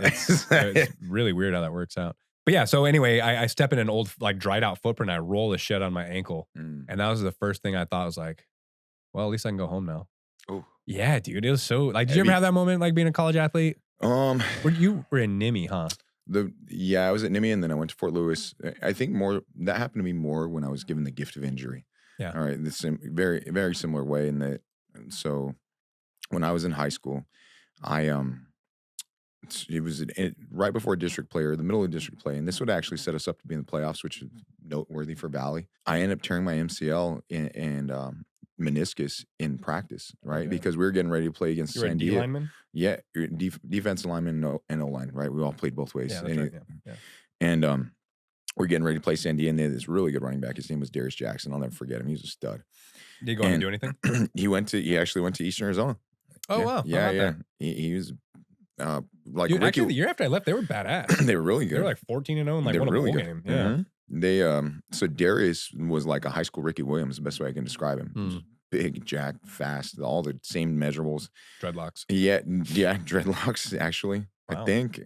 really weird how that works out. But yeah, so anyway, I step in an old, like dried out footprint. I roll the shit on my ankle. And that was the first thing I thought. Was like, well, at least I can go home now. Oh. Yeah, dude. It was so, like, did you ever have that moment, like being a college athlete? You were in NIMI, huh? I was at NIMI and then I went to Fort Lewis. I think that happened to me more when I was given the gift of injury. Yeah. All right. This very, very similar way in that. So when I was in high school, it was right before district play or the middle of district play. And this would actually set us up to be in the playoffs, which is noteworthy for Valley. I ended up tearing my MCL and meniscus in practice, right? Okay. Because we were getting ready to play against San Diego. Lineman? Yeah. Defensive lineman and O-line, right? We all played both ways. Yeah, that's right. Yeah. And we're getting ready to play San Diego, and they had this really good running back. His name was Darius Jackson. I'll never forget him. He was a stud. Did he go and do anything? He actually went to Eastern Arizona. Oh, Yeah, wow. How yeah, about yeah. that? He was like Dude, Ricky. actually, the year after I left, they were badass. They were really They were good. like 14-0 and like They're won a really bowl good. game. Yeah. They so Darius was like a high school Ricky Williams, the best way I can describe him. Hmm. Just big, jack, fast, all the same measurables. Dreadlocks. Yeah, yeah, dreadlocks actually. I Wow. think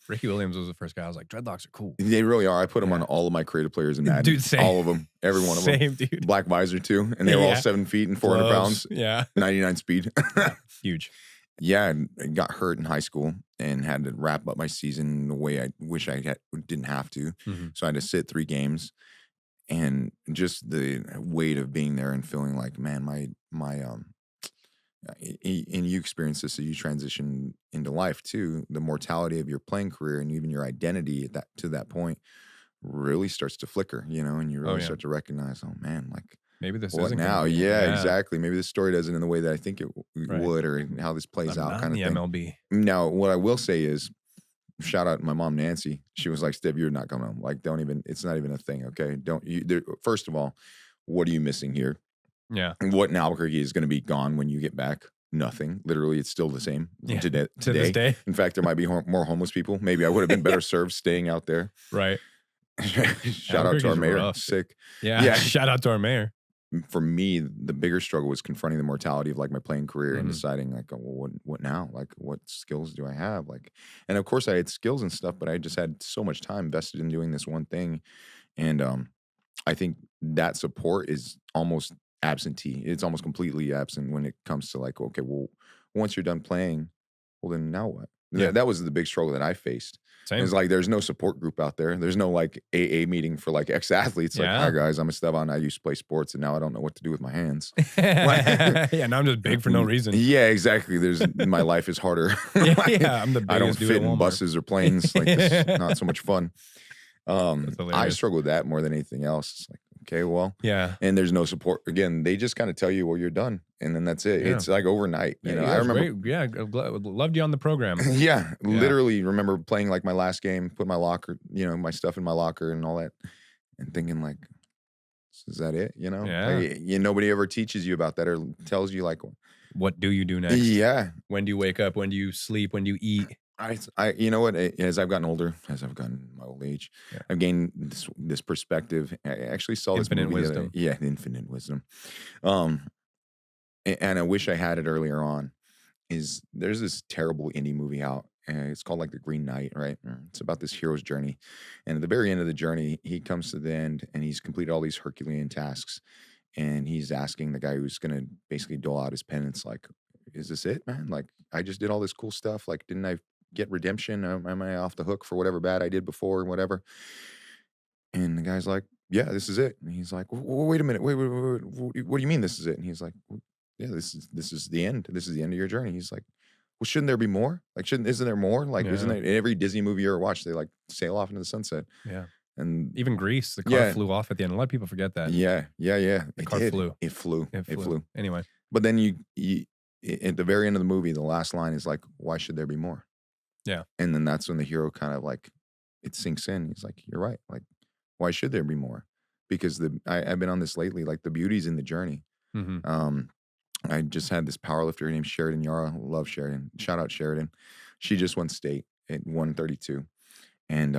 Ricky Williams was the first guy. I was like, dreadlocks are cool. they really are. I put them on Yeah. all of my creative players in Madden. Dude, same. All of them, every one of them. Same, dude. Black visor too, and they were all Yeah. 7 feet and 400 Gloves. pounds, Yeah. 99 speed. Yeah. Huge. Yeah, and I got hurt in high school and had to wrap up my season the way I wish didn't have to. Hmm. So I had to sit 3 games, and just the weight of being there and feeling like, man, and you experience this as you transition into life too. The mortality of your playing career and even your identity at that point really starts to flicker, and you Oh, really yeah. start to recognize, oh man, like Maybe this what isn't gonna now? be- Yeah, exactly. Maybe the story doesn't in the way that I think it Right. would, or how this plays I'm out, not kind in of the thing. MLB. Now, what I will say is, shout out to my mom, Nancy. She was like, Steve, you're not coming home. Like, don't even, it's not even a thing. Okay. Don't you, first of all, what are you missing here? Yeah. And what in Albuquerque is going to be gone when you get back? Nothing. Literally, it's still the same Yeah. today. To this day. In fact, there might be more homeless people. Maybe I would have been better served staying out there. Right. Shout out to our Albuquerque's mayor. rough. Sick. Yeah. Yeah. Shout out to our mayor. For me, the bigger struggle was confronting the mortality of like my playing career and Mhm. deciding like, oh, well, what now? Like, what skills do I have? Like, and of course I had skills and stuff, but I just had so much time invested in doing this one thing. And I think that support is almost absentee. It's almost completely absent when it comes to like, okay, well, once you're done playing, well, then now what? Yeah. That was the big struggle that I faced. Same. It's like there's no support group out there. There's no like AA meeting for like ex-athletes. Like, Yeah. hi guys, I'm Estevan. I used to play sports and now I don't know what to do with my hands. Yeah. Now I'm just big for no reason. Yeah, exactly. My life is harder. Yeah. I'm the biggest I don't dude fit at in Walmart. buses or planes. Like it's not so much fun. That's I hilarious. struggle with that more than anything else. It's like, okay, well, Yeah. and there's no support. Again, they just kind of tell you, well, you're done. And then that's it. Yeah. It's like overnight. Yeah, I it was remember. great. Yeah. Loved you on the program. Yeah, literally remember playing like my last game, put my locker, my stuff in my locker and all that, and thinking like, is that it? Yeah. Like, nobody ever teaches you about that or tells you like, What do you do next? yeah. When do you wake up? When do you sleep? When do you eat? You know what? As I've gotten older, as I've gotten my old age, Yeah. I've gained this perspective. I actually saw this Infinite movie the other- wisdom. yeah, infinite wisdom. And I wish I had it earlier on. There's this terrible indie movie out. It's called like The Green Knight, right? It's about this hero's journey, and at the very end of the journey, he comes to the end, and he's completed all these Herculean tasks, and he's asking the guy who's going to basically dole out his penance, like, "Is this it, man? Like, I just did all this cool stuff. Like, didn't I get redemption? Am I off the hook for whatever bad I did before, or whatever?" And the guy's like, "Yeah, this is it." And he's like, Wait a minute, wait, what do you mean this is it?" And he's like, "Yeah, this is the end. This is the end of your journey." He's like, "Well, shouldn't there be more? Like, isn't there more? Like, isn't Yeah. there in every Disney movie you ever watched, they like sail off into the sunset?" Yeah. And Even Greece, the car Yeah. flew off at the end. A lot of people forget that. yeah. The car did. flew. It flew. It It flew. Anyway. But then at the very end of the movie, the last line is like, "Why should there be more?" Yeah. And then that's when the hero kind of like it sinks in. He's like, "You're right. Like, why should there be more?" Because I've been on this lately. Like the beauty's in the journey. Mm-hmm. I just had this powerlifter named Sheridan Yara. Love Sheridan. Shout out Sheridan. She just won state at 132. And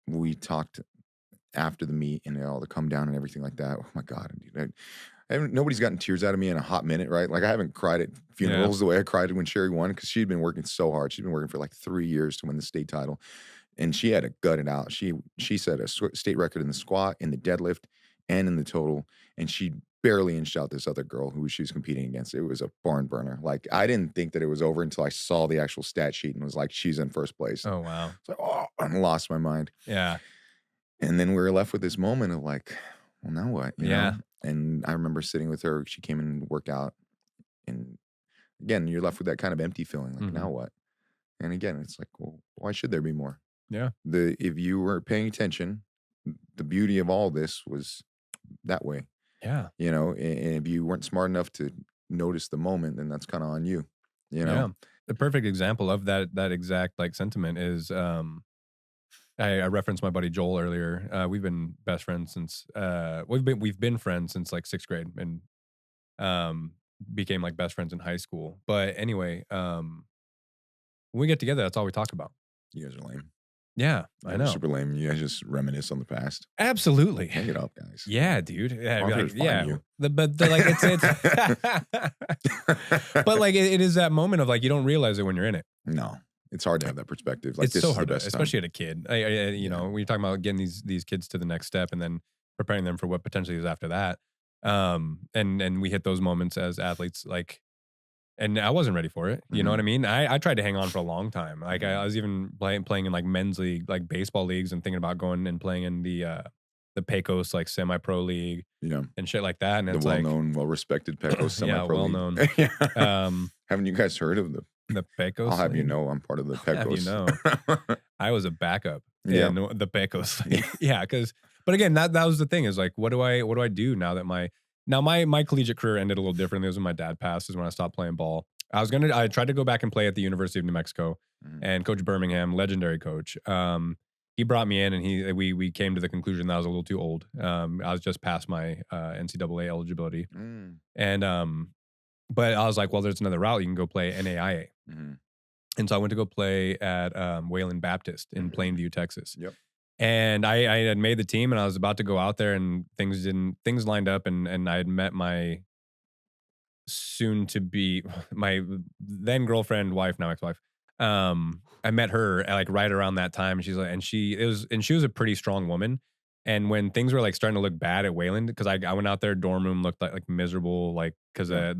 we talked after the meet and all the come down and everything like that. Oh my God. Dude, nobody's gotten tears out of me in a hot minute, right? Like I haven't cried at funerals the way I cried when Sherry won because she'd been working so hard. She'd been working for like 3 years to win the state title. And she had to gut it out. She set a state record in the squat, in the deadlift, and in the total. And she barely inched out this other girl who she was competing against. It was a barn burner. Like I didn't think that it was over until I saw the actual stat sheet and was like, she's in first place. Oh, wow. It's like, oh, I lost my mind. Yeah. And then we were left with this moment of like, well, now what? You Yeah. know? And I remember sitting with her. She came in to work out. And again, you're left with that kind of empty feeling. Like, now what? And again, it's like, well, why should there be more? Yeah. If you were paying attention, the beauty of all this was that way. Yeah. You know, and if you weren't smart enough to notice the moment, then that's kind of on you. You know? Yeah. The perfect example of that exact like sentiment is I referenced my buddy Joel earlier. We've been best friends since we've been friends since like 6th grade. And became like best friends in high school. But anyway, when we get together, that's all we talk about. You guys are lame. Yeah, You I guys are know. super lame. You guys just reminisce on the past. Absolutely. Hang it up, guys. Yeah, dude. Yeah, I'm here like, to find yeah. you. But like it's but like it is that moment of like you don't realize it when you're in it. No, it's hard to have that perspective. Like It's this so is the hard, best time. especially at a kid. You know, when you're talking about getting these kids to the next step and then preparing them for what potentially is after that. And we hit those moments as athletes, like, and I wasn't ready for it. You know what I mean? I tried to hang on for a long time. Like I was even playing in like men's league, like baseball leagues, and thinking about going and playing in the Pecos like semi-pro league, and shit like that. And the it's like well-known, well-respected Pecos yeah, semi-pro well league. known. Haven't you guys heard of The Pecos? I'll have you league? know I'm part of the I'll have you Pecos. know. I was a backup Yeah. in the Pecos. Yeah, because but again, that was the thing is like, what do I do now that my collegiate career ended a little differently. It was when my dad passed, is when I stopped playing ball. I tried to go back and play at the University of New Mexico, and Coach Birmingham, legendary coach, he brought me in, and we came to the conclusion that I was a little too old. I was just past my NCAA eligibility, and but I was like, well, there's another route. You can go play NAIA. And so I went to go play at Wayland Baptist in Plainview, Texas. Yep. And I had made the team, and I was about to go out there, and things lined up, and I had met my soon to be my then girlfriend, wife, now ex-wife. I met her like right around that time. She's like, and she was a pretty strong woman. And when things were like starting to look bad at Wayland, because I went out there, dorm room looked like miserable, like because I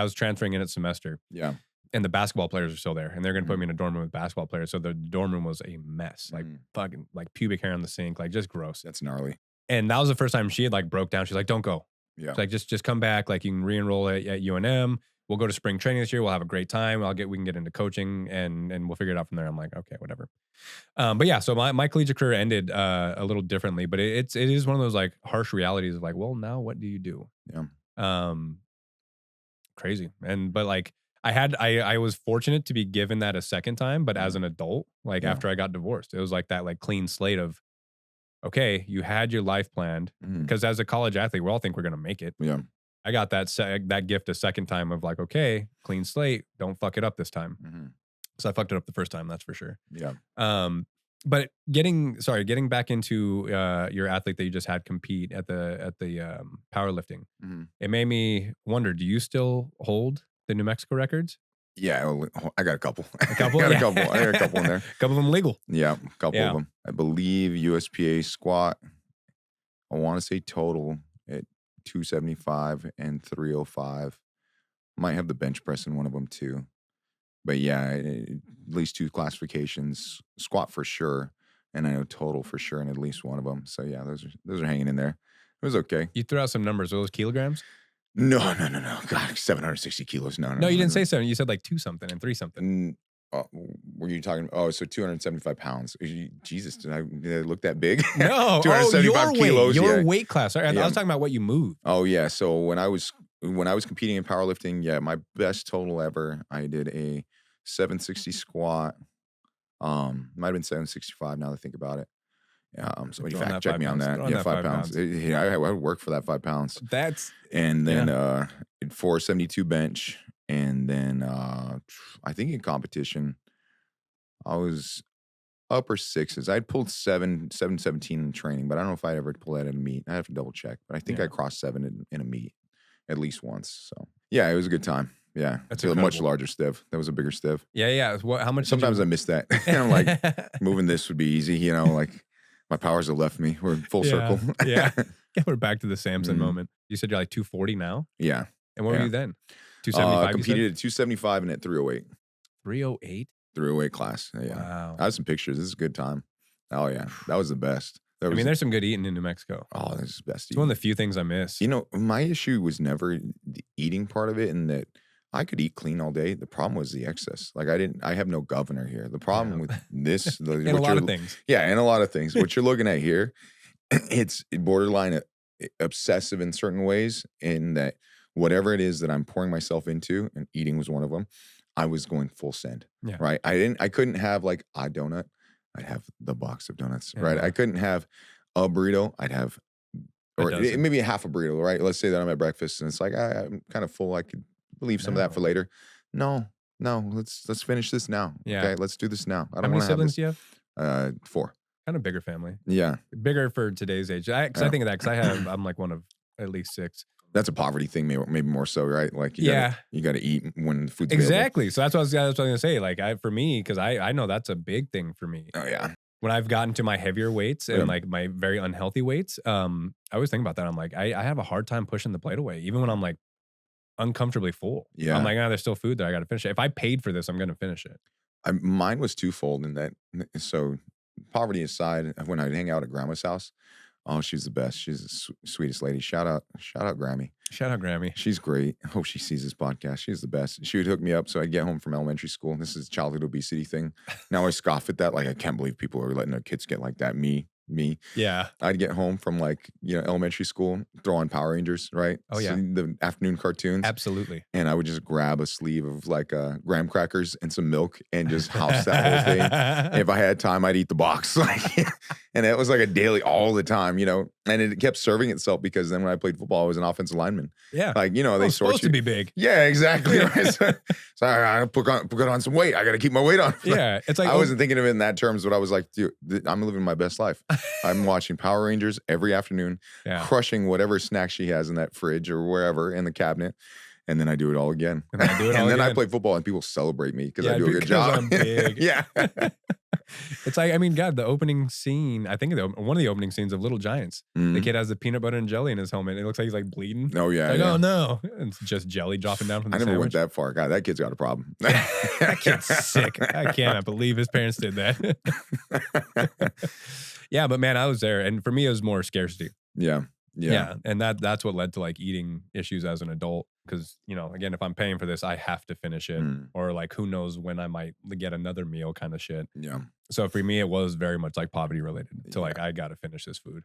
was transferring in at semester. Yeah. And the basketball players are still there, and they're going to put me in a dorm room with basketball players. So the dorm room was a mess, like fucking like pubic hair on the sink, like just gross. That's gnarly. And that was the first time she had like broke down. She's like, "Don't go." Yeah. She's like, just come back. Like you can re-enroll at UNM. We'll go to spring training this year. We'll have a great time. We can get into coaching and we'll figure it out from there. I'm like, okay, whatever. But yeah, so my collegiate career ended a little differently, but it is one of those like harsh realities of like, well, now what do you do? Yeah. Crazy. But like I was fortunate to be given that a second time, but as an adult, like after I got divorced, it was like that like clean slate of, okay, you had your life planned, because as a college athlete, we all think we're going to make it. Yeah. I got that gift a second time of like, okay, clean slate, don't fuck it up this time. So I fucked it up the first time, that's for sure. Yeah. But getting back into your athlete that you just had compete at the powerlifting, it made me wonder, do you still hold the New Mexico records? Yeah, I got a couple. A couple? I got a couple in there. A couple of them legal. Yeah, a couple of them. I believe USPA squat, I want to say total at 275 and 305. Might have the bench press in one of them too. But yeah, at least 2 classifications. Squat for sure, and I know total for sure in at least one of them. So yeah, those are hanging in there. It was okay. You threw out some numbers. Are those kilograms? No. God, 760 kilos. No, you didn't say 7. You said like 2 something and 3 something. Were you talking? Oh, so 275 pounds. Jesus, did I look that big? No, 275 kilos. Your weight class. Sorry, I was talking about what you moved. Oh yeah. So when I was competing in powerlifting, yeah, my best total ever, I did a 760 squat. Might have been 765 now that I think about it. Somebody fact check me on that. Yeah, 5 pounds. Yeah, I would work for that 5 pounds. And then 472 bench. And then I think in competition, I was upper 6s. I'd pulled 717 in training, but I don't know if I ever pulled that in a meet. I have to double check. But I think I crossed 7 in a meet at least once. So yeah, it was a good time. Yeah, that's a much larger stiff. That was a bigger stiff. Yeah. How much? Sometimes I miss that. I'm like, moving this would be easy. Like my powers have left me. We're in full circle. Yeah, we're back to the Samson moment. You said you're like 240 now. Yeah. And what were you then? 275. Competed at 275 and at 308. 308. 308 class. Yeah. Wow. I have some pictures. This is a good time. Oh yeah, that was the best. There's some good eating in New Mexico. Oh, this is the best. It's one of the few things I miss. My issue was never the eating part of it, and that I could eat clean all day. The problem was the excess. Like I have no governor here. The problem with this, and a lot of things. Yeah, and a lot of things. What you're looking at here, it's borderline obsessive in certain ways, in that whatever it is that I'm pouring myself into, and eating was one of them, I was going full send. Yeah. Right. I couldn't have like a donut. I'd have the box of donuts. Yeah. Right. I couldn't have a burrito. I'd have or doesn't. maybe half a burrito, right? Let's say that I'm at breakfast and it's like I'm kind of full. I could leave some of that for No. later. No, no, let's finish this now. Yeah. Okay, let's do this now. I How don't many want to have siblings this. do you have? 4. Kind of bigger family. Yeah, Bigger for today's age. Because I yeah. think of that because I'm like one of at least 6. That's a poverty thing, maybe more so, right? Like Yeah. you gotta eat when the food's available. Exactly. So that's what I was gonna say. Like for me, because I know that's a big thing for me. Oh yeah, When I've gotten to my heavier weights and yeah. like my very unhealthy weights, I always think about that. I'm like, I have a hard time pushing the plate away, even when I'm like uncomfortably full. Yeah. I'm like, there's still food there. I gotta finish it. If I paid for this, I'm gonna finish it. Mine was twofold in that. So poverty aside, when I'd hang out at grandma's house, oh, she's the best. She's the sweetest lady. Shout out, Grammy. Shout out Grammy. She's great. I hope she sees this podcast. She's the best. She would hook me up so I'd get home from elementary school. This is a childhood obesity thing. Now I scoff at that. Like, I can't believe people are letting their kids get like that. Me. Yeah. I'd get home from like, elementary school, throw on Power Rangers, right? Oh, yeah. See the afternoon cartoons. Absolutely. And I would just grab a sleeve of like graham crackers and some milk and just house that whole thing. And if I had time, I'd eat the box. And it was like a daily all the time, and it kept serving itself because then when I played football, I was an offensive lineman. Yeah. Like, they It's sort supposed you. to be big. Yeah, exactly. Right? So I put on some weight. I got to keep my weight on. Yeah. It's like I wasn't thinking of it in that terms, but I was like, dude, I'm living my best life. I'm watching Power Rangers every afternoon, crushing whatever snack she has in that fridge or wherever in the cabinet. And then I do it all again. And then I play football and people celebrate me because I do a good because job. I'm big. Yeah. It's like, God, the opening scene, I think one of the opening scenes of Little Giants, the kid has the peanut butter and jelly in his helmet. It looks like he's like bleeding. Oh, yeah. Like, yeah. oh, no. It's just jelly dropping down from the I never sandwich. went that far. God, that kid's got a problem. That kid's sick. I cannot believe his parents did that. Yeah, but man, I was there. And for me, it was more scarcity. Yeah. And that's what led to like eating issues as an adult. Because, again, if I'm paying for this, I have to finish it. Or like, who knows when I might get another meal kind of shit. Yeah. So for me, it was very much like poverty related. So like, I got to finish this food.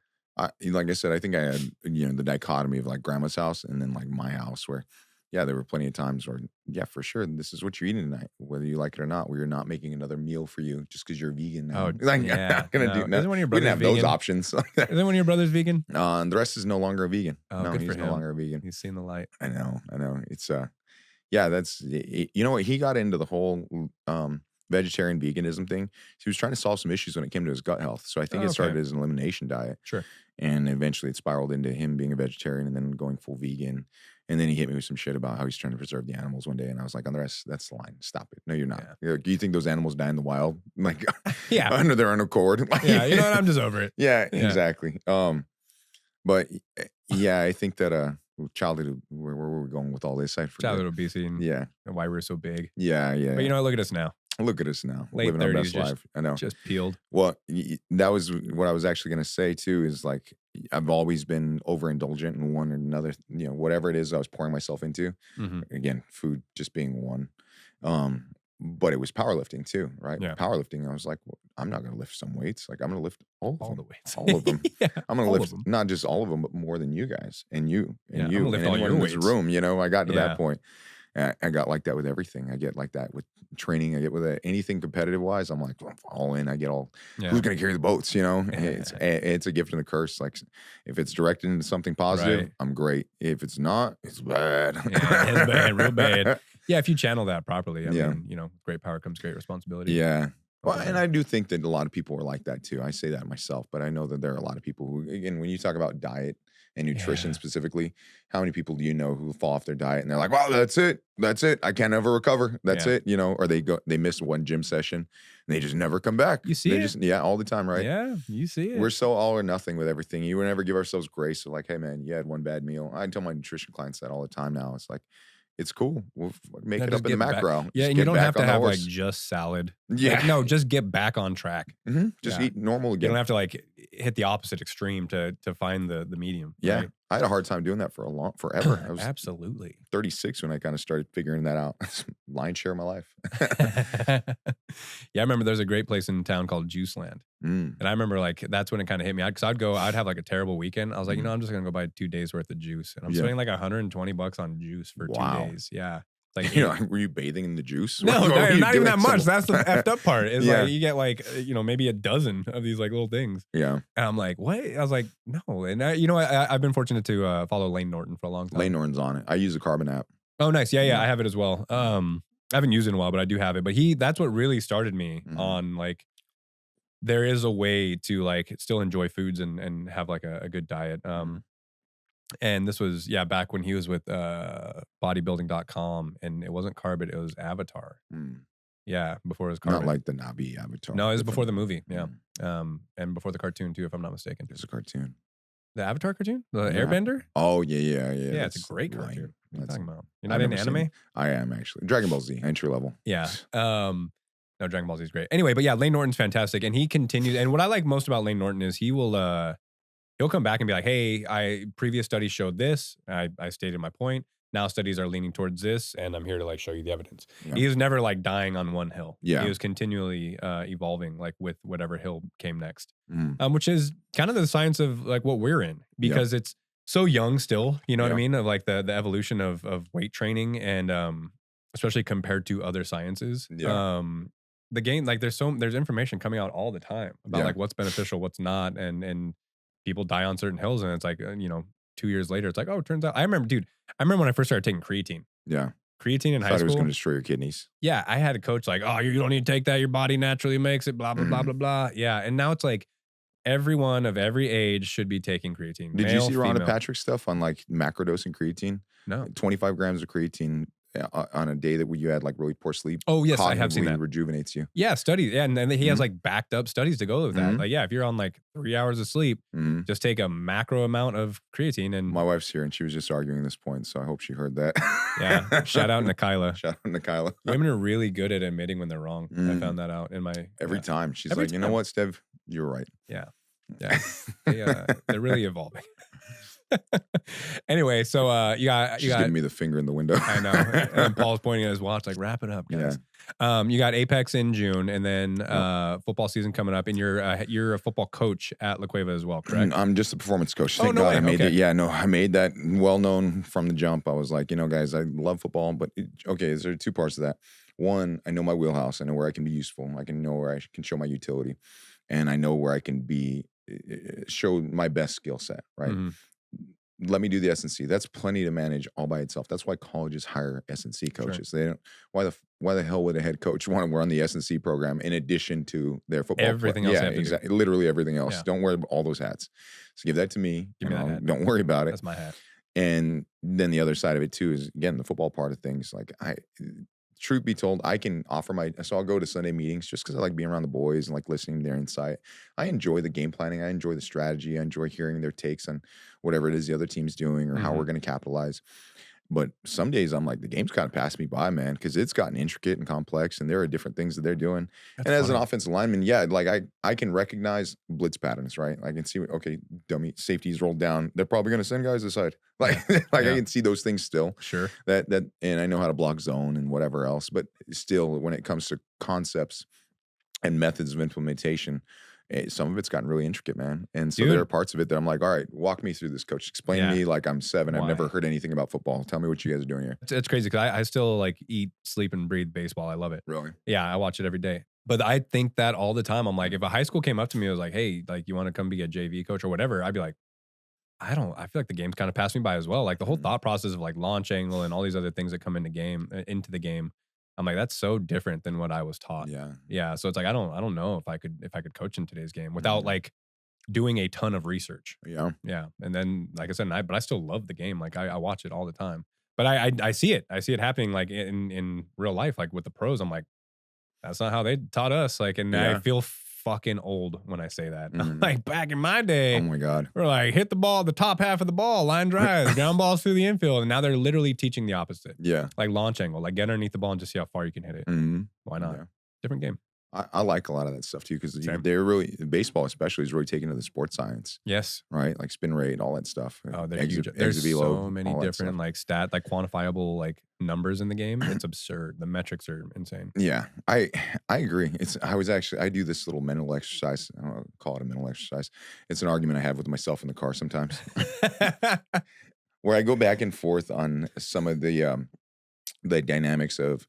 Like I said, I think I had, the dichotomy of like grandma's house and then like my house where, there were plenty of times where, for sure, this is what you're eating tonight, whether you like it or not. We're not making another meal for you just because you're vegan now. Oh, like, yeah. I'm not gonna do Isn't nothing. one of your We didn't brothers have vegan? those options. Isn't one of your brothers vegan? And the rest is no longer a vegan. Oh, No, good he's for no him. longer a vegan. He's seen the light. I know. It's that's what, he got into the whole vegetarian veganism thing. He was trying to solve some issues when it came to his gut health. So I think it started as an elimination diet. Sure. And eventually it spiraled into him being a vegetarian and then going full vegan. And then he hit me with some shit about how he's trying to preserve the animals one day. And I was like, on the rest, that's the line. Stop it. No, you're not. Do you think those animals die in the wild? Like, under their own accord? Like, Yeah, you know what? I'm just over it. Yeah, exactly. But I think that childhood, where were we going with all this? Childhood obesity and why we're so big. Yeah. But look at us now. Look at us now. Late Living our 30s, best life. I know. Just peeled. Well, that was what I was actually going to say too, is like, I've always been overindulgent in one or another, whatever it is I was pouring myself into. Again, food just being one. But it was powerlifting too, right? Yeah. Powerlifting, I was like, well, I'm not going to lift some weights. Like, I'm going to lift all the weights. All of them. I'm going to lift them. not just all of them, but more than you guys and you and I'm you gonna lift and all anyone your in this weights. room. I got to that point. I got like that with everything. I get like that with training. I get with anything competitive wise. I'm like, I'm all in. I get all, who's going to carry the boats? It's a gift and a curse. Like, if it's directed into something positive, I'm great. If it's not, it's bad. It's bad, real bad. Yeah, if you channel that properly, I mean, great power comes great responsibility. Yeah. Well, and I do think that a lot of people are like that too. I say that myself, but I know that there are a lot of people who, again, when you talk about diet and nutrition specifically, how many people do you know who fall off their diet and they're like, well, that's it. I can't ever recover. That's it. Or they miss one gym session and they just never come back. You see it? All the time, right? Yeah, you see it. We're so all or nothing with everything. You would never give ourselves grace. So like, hey man, you had one bad meal. I tell my nutrition clients that all the time now. It's like, it's cool. We'll make it up in the macro. Yeah, and you don't have to have like just salad. Yeah. Like, no, just get back on track. Just eat normal again. You don't have to like hit the opposite extreme to find the medium. Yeah. Right? I had a hard time doing that for forever. I was absolutely 36 when I kind of started figuring that out. Lion's share of my life. Yeah, I remember there's a great place in town called Juice Land. And I remember like, that's when it kind of hit me. Because I'd have like a terrible weekend. I was like, I'm just going to go buy 2 days worth of juice. And I'm spending like $120 on juice for 2 days. Yeah. It's like You know, were you bathing in the juice? no, What were you not even doing? that much. That's the effed up part. Is Yeah. like you get like maybe a dozen of these like little things, Yeah. and I'm like, what? I was like, no. And I've been fortunate to follow Lane Norton for a long time. Lane Norton's on it. I use the Carbon app. Oh, nice. Yeah, Yeah. I have it as well. I haven't used it in a while, but I do have it. But that's what really started me on like there is a way to like still enjoy foods and have like a good diet. And this was back when he was with bodybuilding.com, and it wasn't Carbit, it was Avatar. Mm. Yeah, before it was Carbit. Not like the Nabi Avatar. No, it was before the movie. Mm. Yeah. And before the cartoon too, if I'm not mistaken. There's a cartoon. The Avatar cartoon? The Yeah. Airbender? Oh, yeah. Yeah, it's a great lame. cartoon. What are you That's- talking about? You're I've not into never seen anime? it. I am actually. Dragon Ball Z, entry level. Yeah. No, Dragon Ball Z is great. Anyway, but yeah, Lane Norton's fantastic, and he continues. And what I like most about Lane Norton is he'll come back and be like, "Hey, previous studies showed this. I stated my point. Now studies are leaning towards this, and I'm here to like show you the evidence." Yeah. He was never like dying on one hill. Yeah. He was continually evolving, like with whatever hill came next, Mm. which is kind of the science of like what we're in because it's so young still. You know what I mean? Of like the evolution of weight training and especially compared to other sciences. Yeah. The game, like there's information coming out all the time about like what's beneficial, what's not, and people die on certain hills, and it's like 2 years later, it's like, oh, it turns out. I remember when I first started taking creatine. Yeah. Creatine in high Thought it school was going to destroy your kidneys. Yeah, I had a coach like, oh, you don't need to take that. Your body naturally makes it. Blah blah blah blah blah. Yeah, and now it's like everyone of every age should be taking creatine. Did Male, you see Rhonda female. Patrick's stuff on like macrodosing creatine? No. 25 grams of creatine on a day that you had like really poor sleep. Oh yes, I have seen cognitively that. rejuvenates you. Yeah, studies. Yeah, and then he has like backed up studies to go with that. Mhm. Like, yeah, if you're on like 3 hours of sleep, Mhm. just take a macro amount of creatine and My wife's here and she was just arguing this point, so I hope she heard that. yeah. Shout out Nikayla. Shout out Nikayla. Women are really good at admitting when they're wrong. I Mm. found that out in my Every time. She's Every like, you know time. what, Stev? You're right. Yeah. They're really evolving. Anyway, so you got She's giving me the finger in the window. I know. And Paul's pointing at his watch, like, wrap it up, guys. You got Apex in June, and then football season coming up, and you're a football coach at La Cueva as well, correct? I'm just a performance coach. Oh, Thank no God way. I made Okay. that. Yeah, no, I made that well known from the jump. I was like, guys, I love football, but there are two parts of that. One, I know my wheelhouse. I know where I can be useful. I can know where I can show my utility, and I know where I can show my best skill set. Right. Mhm. Let me do the S&C. That's plenty to manage all by itself. That's why colleges hire S&C coaches. They don't. Why the hell would a head coach want to run the S&C program in addition to their football? Everything else they Yeah, have to do. exactly. Literally everything else. Yeah. Don't wear all those hats. So give that to me. Give me that hat. Don't worry about it. That's my hat. And then the other side of it too is again the football part of things. Like truth be told, I can offer so I'll go to Sunday meetings just because I like being around the boys and like listening to their insight. I enjoy the game planning. I enjoy the strategy. I enjoy hearing their takes on whatever it is the other team's doing or how we're going to capitalize. But some days I'm like, the game's kind of passed me by, man, because it's gotten intricate and complex, and there are different things that they're doing. That's and as an funny. offensive lineman, like I can recognize blitz patterns, right? I can see, okay, dummy safety's rolled down. They're probably going to send guys aside. Like, I can see those things still. Sure. And I know how to block zone and whatever else. But still, when it comes to concepts and methods of implementation, some of it's gotten really intricate, man. And so Dude. there are parts of it that I'm like, all right, walk me through this, coach. Explain to me like I'm 7. I've Why? never heard anything about football. Tell me what you guys are doing here. It's crazy because I still like eat, sleep, and breathe baseball. I love it. Really? Yeah, I watch it every day. But I think that all the time. I'm like, if a high school came up to me and was like, hey, like, you want to come be a JV coach or whatever, I'd be like, I feel like the game's kind of passed me by as well. Like the whole thought process of like launch angle and all these other things that come into the game. I'm like, that's so different than what I was taught. Yeah. Yeah. So it's like, I don't know if I could coach in today's game without like doing a ton of research. Yeah. Yeah. And then, like I said, but I still love the game. Like I watch it all the time, but I see it. I see it happening like in real life, like with the pros. I'm like, that's not how they taught us. Like, and I feel fucking old when I say that. Like back in my day, Oh my God. we're like, hit the ball, the top half of the ball, line drive, ground balls through the infield. And now they're literally teaching the opposite. Yeah. Like launch angle, like get underneath the ball and just see how far you can hit it. Mm-hmm. Why not? Yeah. Different game. I like a lot of that stuff too because Same. they're really baseball, especially, is really taking to the sports science, Yes. right? Like spin rate, all that stuff. Oh, they're huge. There's exit velo, so many all that different stuff. like quantifiable like numbers in the game. It's absurd. The metrics are insane. Yeah, I agree. I do this little mental exercise. I don't call it a mental exercise. It's an argument I have with myself in the car sometimes, where I go back and forth on some of the the dynamics of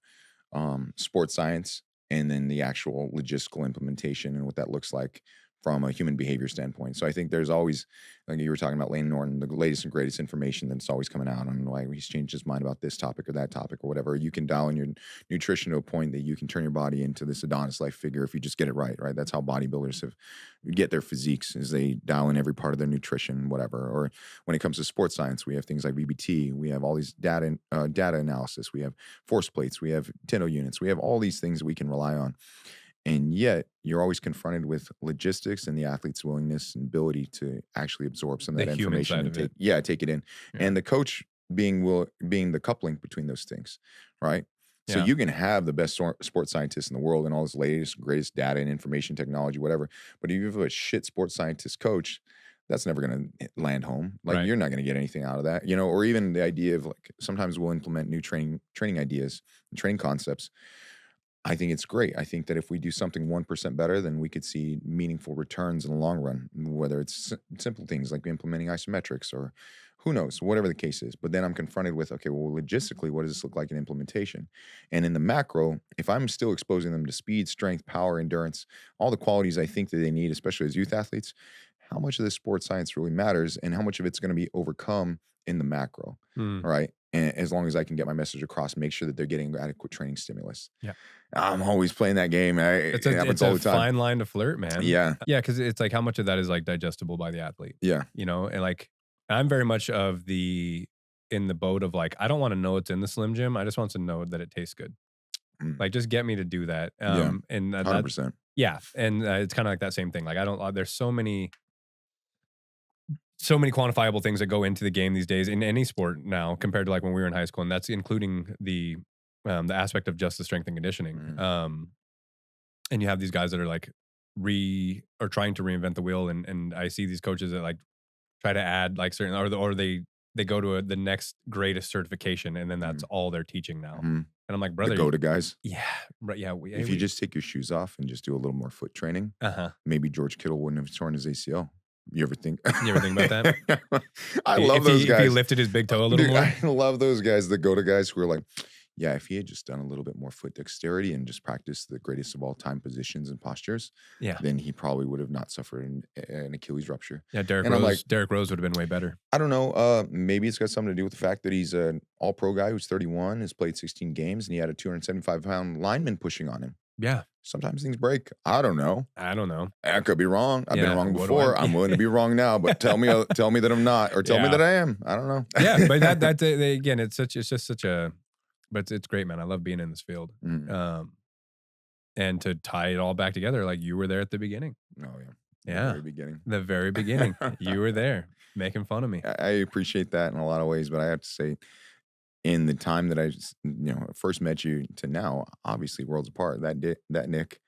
sports science and then the actual logistical implementation and what that looks like from a human behavior standpoint. So I think there's always, like you were talking about Lane Norton, the latest and greatest information that's always coming out on why he's changed his mind about this topic or that topic or whatever. You can dial in your nutrition to a point that you can turn your body into this Adonis-like figure if you just get it right, right? That's how bodybuilders get their physiques, is they dial in every part of their nutrition, whatever. Or when it comes to sports science, we have things like VBT, we have all these data analysis, we have force plates, we have Tendo units, we have all these things that we can rely on. And yet you're always confronted with logistics and the athlete's willingness and ability to actually absorb some of that information and take it in. Yeah. And the coach being the coupling between those things, right? So you can have the best sports scientists in the world and all this latest, greatest data and information technology, whatever. But if you have a shit sports scientist coach, that's never going to land home. Like you're not going to get anything out of that, you know, or even the idea of like, sometimes we'll implement new training ideas and training concepts. I think it's great. I think that if we do something 1% better, then we could see meaningful returns in the long run, whether it's simple things like implementing isometrics or who knows, whatever the case is. But then I'm confronted with, okay, well, logistically, what does this look like in implementation? And in the macro, if I'm still exposing them to speed, strength, power, endurance, all the qualities I think that they need, especially as youth athletes, how much of this sports science really matters and how much of it's going to be overcome in the macro, right? And as long as I can get my message across, make sure that they're getting adequate training stimulus. Yeah. I'm always playing that game. It happens all the time. Fine line to flirt, man. Yeah. Yeah, because it's like how much of that is like digestible by the athlete. Yeah. You know, and like I'm very much in the boat of like, I don't want to know it's in the Slim Jim. I just want to know that it tastes good. Like just get me to do that. And 100%. Yeah. And it's kind of like that same thing. Like there's so many quantifiable things that go into the game these days in any sport now compared to like when we were in high school. And that's including the aspect of just the strength and conditioning. And you have these guys that are like trying to reinvent the wheel. And I see these coaches that like try to add like certain, or they go to the next greatest certification. And then that's all they're teaching now. And I'm like, brother, the go-to guys. Yeah. Right. Yeah. If you just take your shoes off and just do a little more foot training, maybe George Kittle wouldn't have torn his ACL. You ever think about that? I love those guys. If he lifted his big toe a little more. I love those guys, the go-to guys who are like, yeah, if he had just done a little bit more foot dexterity and just practiced the greatest of all time positions and postures, then he probably would have not suffered an Achilles rupture. Yeah, Derrick Rose would have been way better. I don't know. Maybe it's got something to do with the fact that he's an all-pro guy who's 31, has played 16 games, and he had a 275-pound lineman pushing on him. Yeah. Sometimes things break. I don't know. I could be wrong. I've been wrong before. I'm willing to be wrong now, but tell me that I'm not, or tell me that I am. I don't know. Yeah, but that again, it's just such a, but it's great, man. I love being in this field. And to tie it all back together, like you were there at the beginning. Oh yeah. Yeah. The very beginning. You were there making fun of me. I appreciate that in a lot of ways, but I have to say, in the time that I first met you to now, obviously worlds apart. That Nick,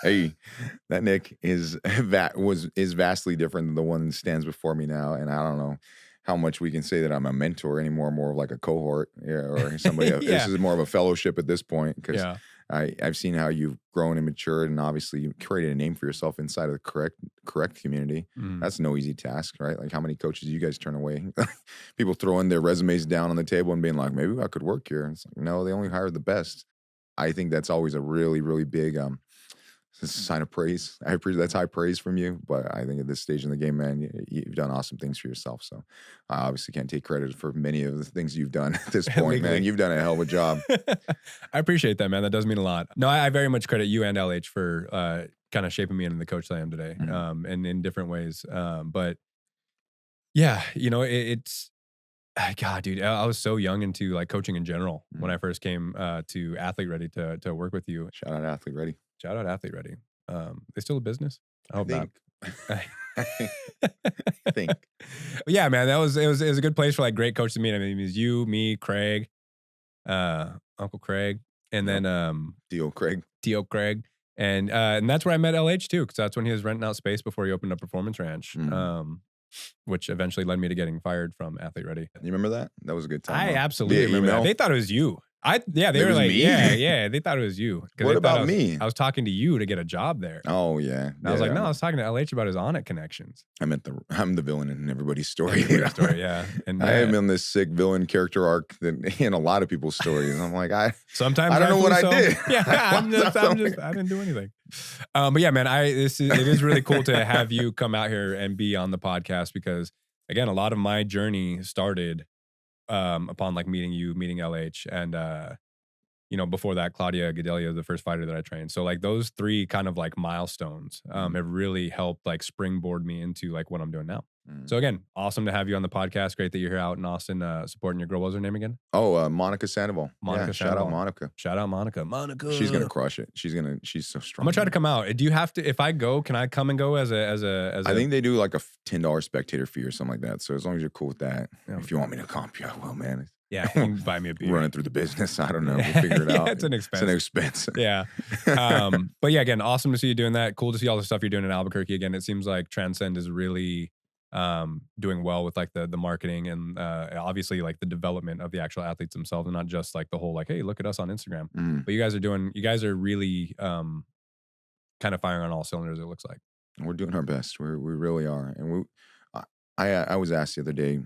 hey, that Nick is vastly different than the one that stands before me now. And I don't know how much we can say that I'm a mentor anymore, more of like a cohort, or somebody. This is more of a fellowship at this point, because I've seen how you've grown and matured, and obviously you created a name for yourself inside of the correct community. That's no easy task, right? Like, how many coaches do you guys turn away? People throwing their resumes down on the table and being like, maybe I could work here. And it's like, no, they only hire the best. I think that's always a really, really big sign of praise. That's high praise from you, but I think at this stage in the game, man, you've done awesome things for yourself. So I obviously can't take credit for many of the things you've done at this point, man. You've done a hell of a job. I appreciate that, man. That does mean a lot. No, I very much credit you and LH for kind of shaping me into the coach that I am today, and in different ways. But yeah, it's God, dude, I was so young into like coaching in general when I first came to Athlete Ready to work with you. Shout out Athlete Ready. Shout out Athlete Ready. They still a business? I hope not. I think. Yeah, man, it was a good place for like great coaches to meet. I mean, it was you, me, Craig, Uncle Craig, and then Dio Craig. And that's where I met LH too, because that's when he was renting out space before he opened up Performance Ranch. Which eventually led me to getting fired from Athlete Ready. You remember that? That was a good time. I absolutely remember that. They thought it was you. They It were was like, me? yeah, they thought it was you because What they thought about me? I was talking to you to get a job there. Oh, yeah. And I was like, no, I was talking to LH about his Onnit connections. I'm the villain in everybody's story. Everybody's story, yeah. And I am in this sick villain character arc that in a lot of people's stories. I'm like, sometimes I don't know what I did. Yeah, I didn't do anything. But yeah, man, it is really cool to have you come out here and be on the podcast because again, a lot of my journey started upon like meeting you, meeting LH, and before that, Claudia Gadelia, the first fighter that I trained. So like those three kind of like milestones have really helped like springboard me into like what I'm doing now. So again, awesome to have you on the podcast. Great that you're here out in Austin supporting your girl. What was her name again? Oh, Monica Sandoval. Monica Shout out Sandoval. Monica. Shout out Monica. Monica. She's gonna crush it. She's so strong. I'm gonna try to come out. Do you have to? If I go, can I come and go as a? I think they do like a $10 spectator fee or something like that. So as long as you're cool with that, Yeah. if you want me to comp you, I will, man. Yeah, you can buy me a beer. Running through the business. I don't know. We'll figure it out. It's an expense. It's an expense. Yeah. But yeah, again, awesome to see you doing that. Cool to see all the stuff you're doing in Albuquerque. Again, it seems like Transcend is really doing well with like the marketing and obviously like the development of the actual athletes themselves and not just like the whole like, hey, look at us on Instagram. But you guys are really kind of firing on all cylinders, it looks like. We're doing our best. We really are. And I was asked the other day,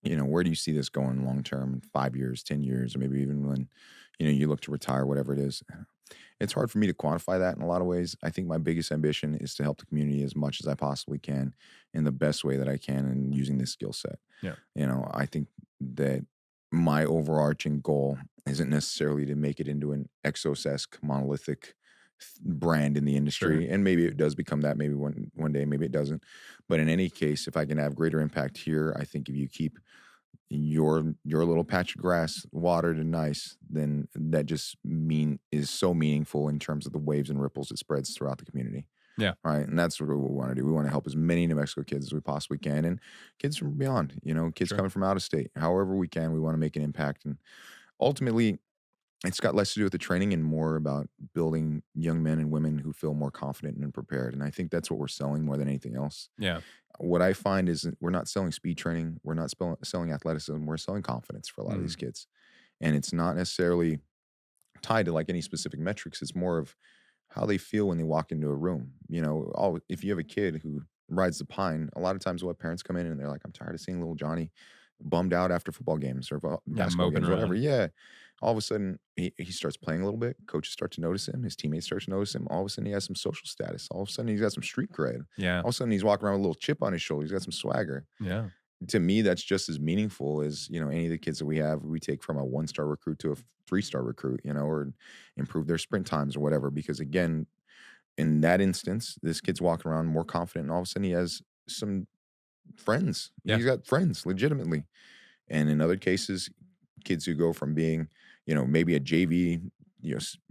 where do you see this going long term, 5 years, 10 years, or maybe even when, you look to retire, whatever it is. It's hard for me to quantify that in a lot of ways. I think my biggest ambition is to help the community as much as I possibly can in the best way that I can and using this skill set. Yeah. I think that my overarching goal isn't necessarily to make it into an Exos-esque monolithic brand in the industry. Sure. And maybe it does become that maybe one day, maybe it doesn't. But in any case, if I can have greater impact here, I think if you keep your little patch of grass watered and nice, then that just is so meaningful in terms of the waves and ripples it spreads throughout the community. Yeah. Right. And that's what we want to do. We want to help as many New Mexico kids as we possibly can and kids from beyond, kids Sure. coming from out of state. However we can, we want to make an impact. And ultimately, it's got less to do with the training and more about building young men and women who feel more confident and prepared. And I think that's what we're selling more than anything else. Yeah. What I find is we're not selling speed training. We're not selling athleticism. We're selling confidence for a lot of these kids. And it's not necessarily tied to like any specific metrics. It's more of how they feel when they walk into a room. If you have a kid who rides the pine, a lot of times what parents come in and they're like, I'm tired of seeing little Johnny bummed out after football games or basketball games, whatever. Yeah. All of a sudden, he starts playing a little bit. Coaches start to notice him. His teammates start to notice him. All of a sudden, he has some social status. All of a sudden, he's got some street cred. Yeah. All of a sudden, he's walking around with a little chip on his shoulder. He's got some swagger. Yeah. To me, that's just as meaningful as, any of the kids that we take from a 1-star recruit to a 3-star recruit, or improve their sprint times or whatever. Because again, in that instance, this kid's walking around more confident and all of a sudden he has some friends. Yeah. He's got friends legitimately. And in other cases, kids who go from being, maybe a JV,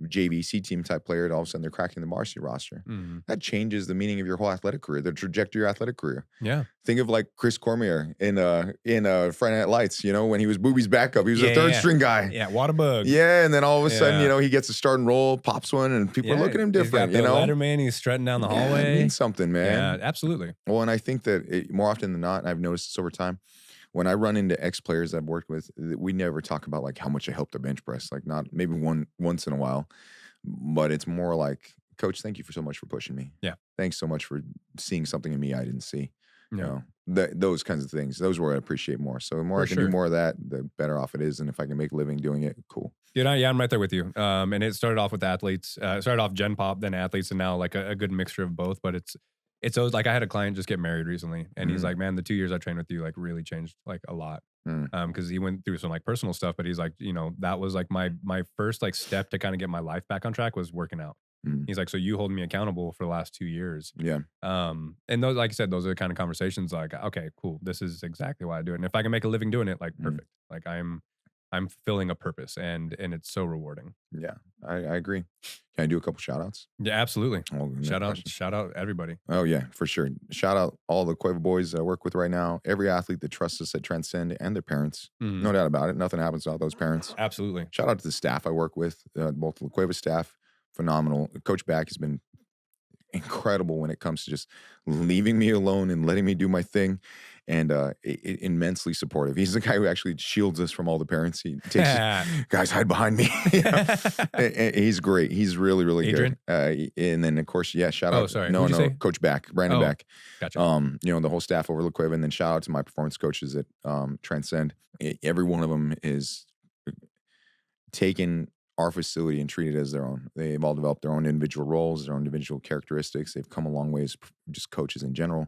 JV C team type player to all of a sudden they're cracking the varsity roster. That changes the meaning of your whole athletic career, the trajectory of your athletic career. Yeah. Think of like Chris Cormier in Friday Night Lights, when he was Booby's backup. He was a third string guy. Yeah, Waterbug. Yeah, and then all of a sudden, he gets a starting role, pops one, and people are looking at him different. He's got the Letterman, he's strutting down the hallway. It means something, man. Yeah, absolutely. Well, and I think that more often than not, and I've noticed this over time, when I run into ex-players I've worked with, we never talk about like how much I helped their bench press. Like not maybe once in a while, but it's more like, Coach, thank you so much for pushing me. Yeah. Thanks so much for seeing something in me I didn't see. Yeah. Those kinds of things. Those are what I appreciate more. So the more I can do more of that, the better off it is. And if I can make a living doing it, cool. Dude, I'm right there with you. And it started off with athletes. It started off Gen Pop, then athletes, and now like a good mixture of both. But it's always like I had a client just get married recently, and he's like, man, the 2 years I trained with you like really changed like a lot. Because he went through some like personal stuff, but he's like, that was like my first like step to kind of get my life back on track was working out. He's like, so you holding me accountable for the last 2 years. Yeah. And those, like I said, those are the kind of conversations like, okay, cool. This is exactly why I do it. And if I can make a living doing it, like perfect. Like I'm fulfilling a purpose and it's so rewarding. Yeah, I agree. Can I do a couple shout outs? Yeah, absolutely. Shout out everybody. Oh yeah, for sure. Shout out all the Cueva boys I work with right now. Every athlete that trusts us at Transcend and their parents. No doubt about it. Nothing happens without those parents. Absolutely. Shout out to the staff I work with, both the Cueva staff. Phenomenal. Coach Back has been incredible when it comes to just leaving me alone and letting me do my thing, and immensely supportive. He's the guy who actually shields us from all the parents. He takes guys hide behind me. And he's great. He's really really Adrian? good. And then of course, yeah, shout Oh, out. sorry. No, Who'd you no, say? Coach Back, Brandon Oh, Back. gotcha. The whole staff over La Cueva, and then shout out to my performance coaches at Transcend. Every one of them is taken our facility and treat it as their own. They've all developed their own individual roles, their own individual characteristics. They've come a long way as just coaches in general.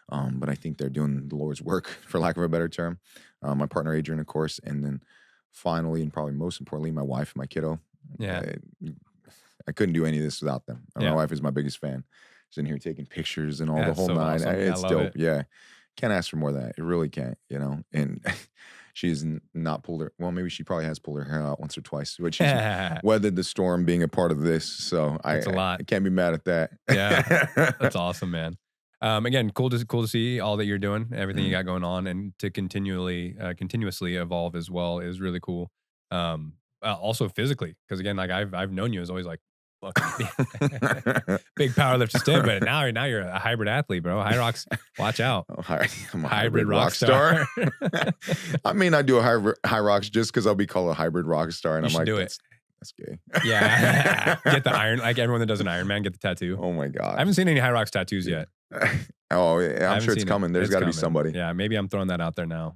But I think they're doing the Lord's work, for lack of a better term. My partner, Adrian, of course. And then finally, and probably most importantly, my wife and my kiddo. Yeah. I couldn't do any of this without them. Yeah. My wife is my biggest fan. She's in here taking pictures and all the That's whole so nine. awesome. It's I love dope. it. Yeah. Can't ask for more than that. It really can't, And she's not pulled her. Well, maybe she probably has pulled her hair out once or twice, but she's weathered the storm being a part of this. So That's a lot. I can't be mad at that. Yeah. That's awesome, man. Again, cool to see all that you're doing, everything you got going on, and to continuously evolve as well is really cool. Also physically, because again, like I've known you as always like fucking big powerlifter still, but now you're a hybrid athlete, bro. High rocks, watch out. I'm a Hybrid rock star. I may not do a high rocks just because I'll be called a hybrid rock star, and You I'm should like, do it. that's gay. Yeah. Get the iron, like everyone that does an Ironman, get the tattoo. Oh my god. I haven't seen any High Rocks tattoos yet. Oh, yeah, I'm sure it's coming. There's got to be somebody. Yeah, maybe I'm throwing that out there now.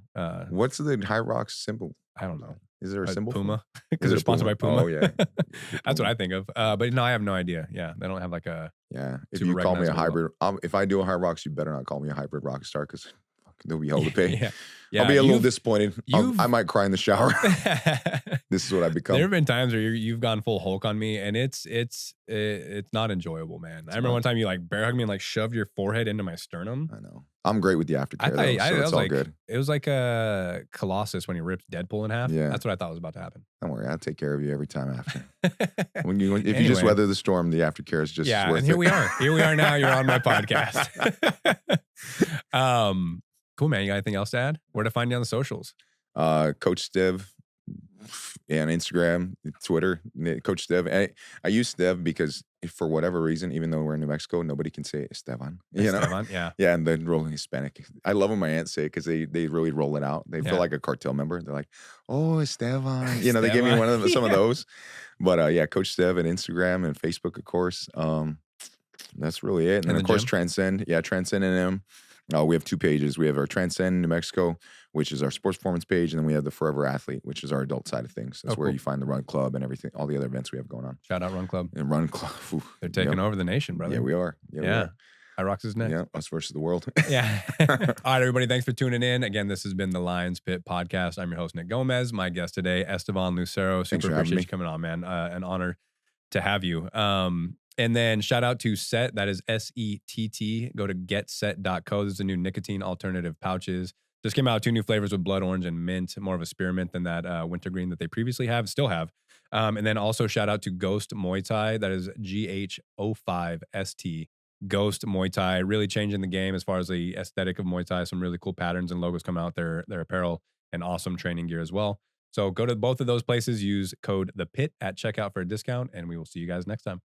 What's the High Rocks symbol? I don't know. Is there a symbol? Puma, Is because they're it sponsored by Puma. Oh yeah, That's what I think of. But no, I have no idea. Yeah, they don't have like a. Yeah, if super you call me a recognizable hybrid, if I do a High Rocks, you better not call me a hybrid rock star because there'll be hell to pay. Yeah. I'll be a little disappointed. I might cry in the shower. There This is what I've become. have been times where you've gone full Hulk on me, and it's not enjoyable, man. I remember one time you like bear hugged me and like shoved your forehead into my sternum. I know. I'm great with the aftercare, though, I so it's was all like, good. it was like a Colossus when he ripped Deadpool in half. Yeah. That's what I thought was about to happen. Don't worry, I'll take care of you every time after. If you just Anyway. weather the storm, the aftercare is just Yeah, worth and here it. we are. Here we are now. You're on my podcast. Cool, man. You got anything else to add? Where to find you on the socials? Coach Stev, on Instagram, Twitter, Coach Stev. I use Stev because for whatever reason, even though we're in New Mexico, nobody can say Estevan. Estevan, yeah. Yeah, and then rolling Hispanic. I love when my aunts say it because they really roll it out. They Yeah. feel like a cartel member. They're like, "Oh, Estevan." They give me Estevan. some of those. But yeah, Coach Stev and Instagram and Facebook, of course. That's really it. And then the of course gym? Transcend. Yeah, Transcend NM. We have 2 pages. We have our Transcend New Mexico, which is our sports performance page, and then we have the Forever Athlete, which is our adult side of things. That's where cool. you find the Run Club and everything, all the other events we have going on. Shout out Run Club. And Run Club, They're taking over the nation, brother. Yeah, we are. Yeah, we are. High Rocks is next. Yeah, us versus the world. Yeah. All right, everybody. Thanks for tuning in. Again, this has been the Lions Pit podcast. I'm your host, Nick Gomez. My guest today, Estevan Lucero. Thanks Super for having appreciate me. you coming on, man. An honor to have you. And then shout out to Set. That is SETT. Go to getset.co. This is a new nicotine alternative pouches. Just came out 2 new flavors with blood orange and mint. More of a spearmint than that wintergreen that they previously still have. And then also shout out to Ghost Muay Thai. That is GH05ST. Ghost Muay Thai, really changing the game as far as the aesthetic of Muay Thai. Some really cool patterns and logos come out. Their apparel and awesome training gear as well. So go to both of those places. Use code THEPIT at checkout for a discount, and we will see you guys next time.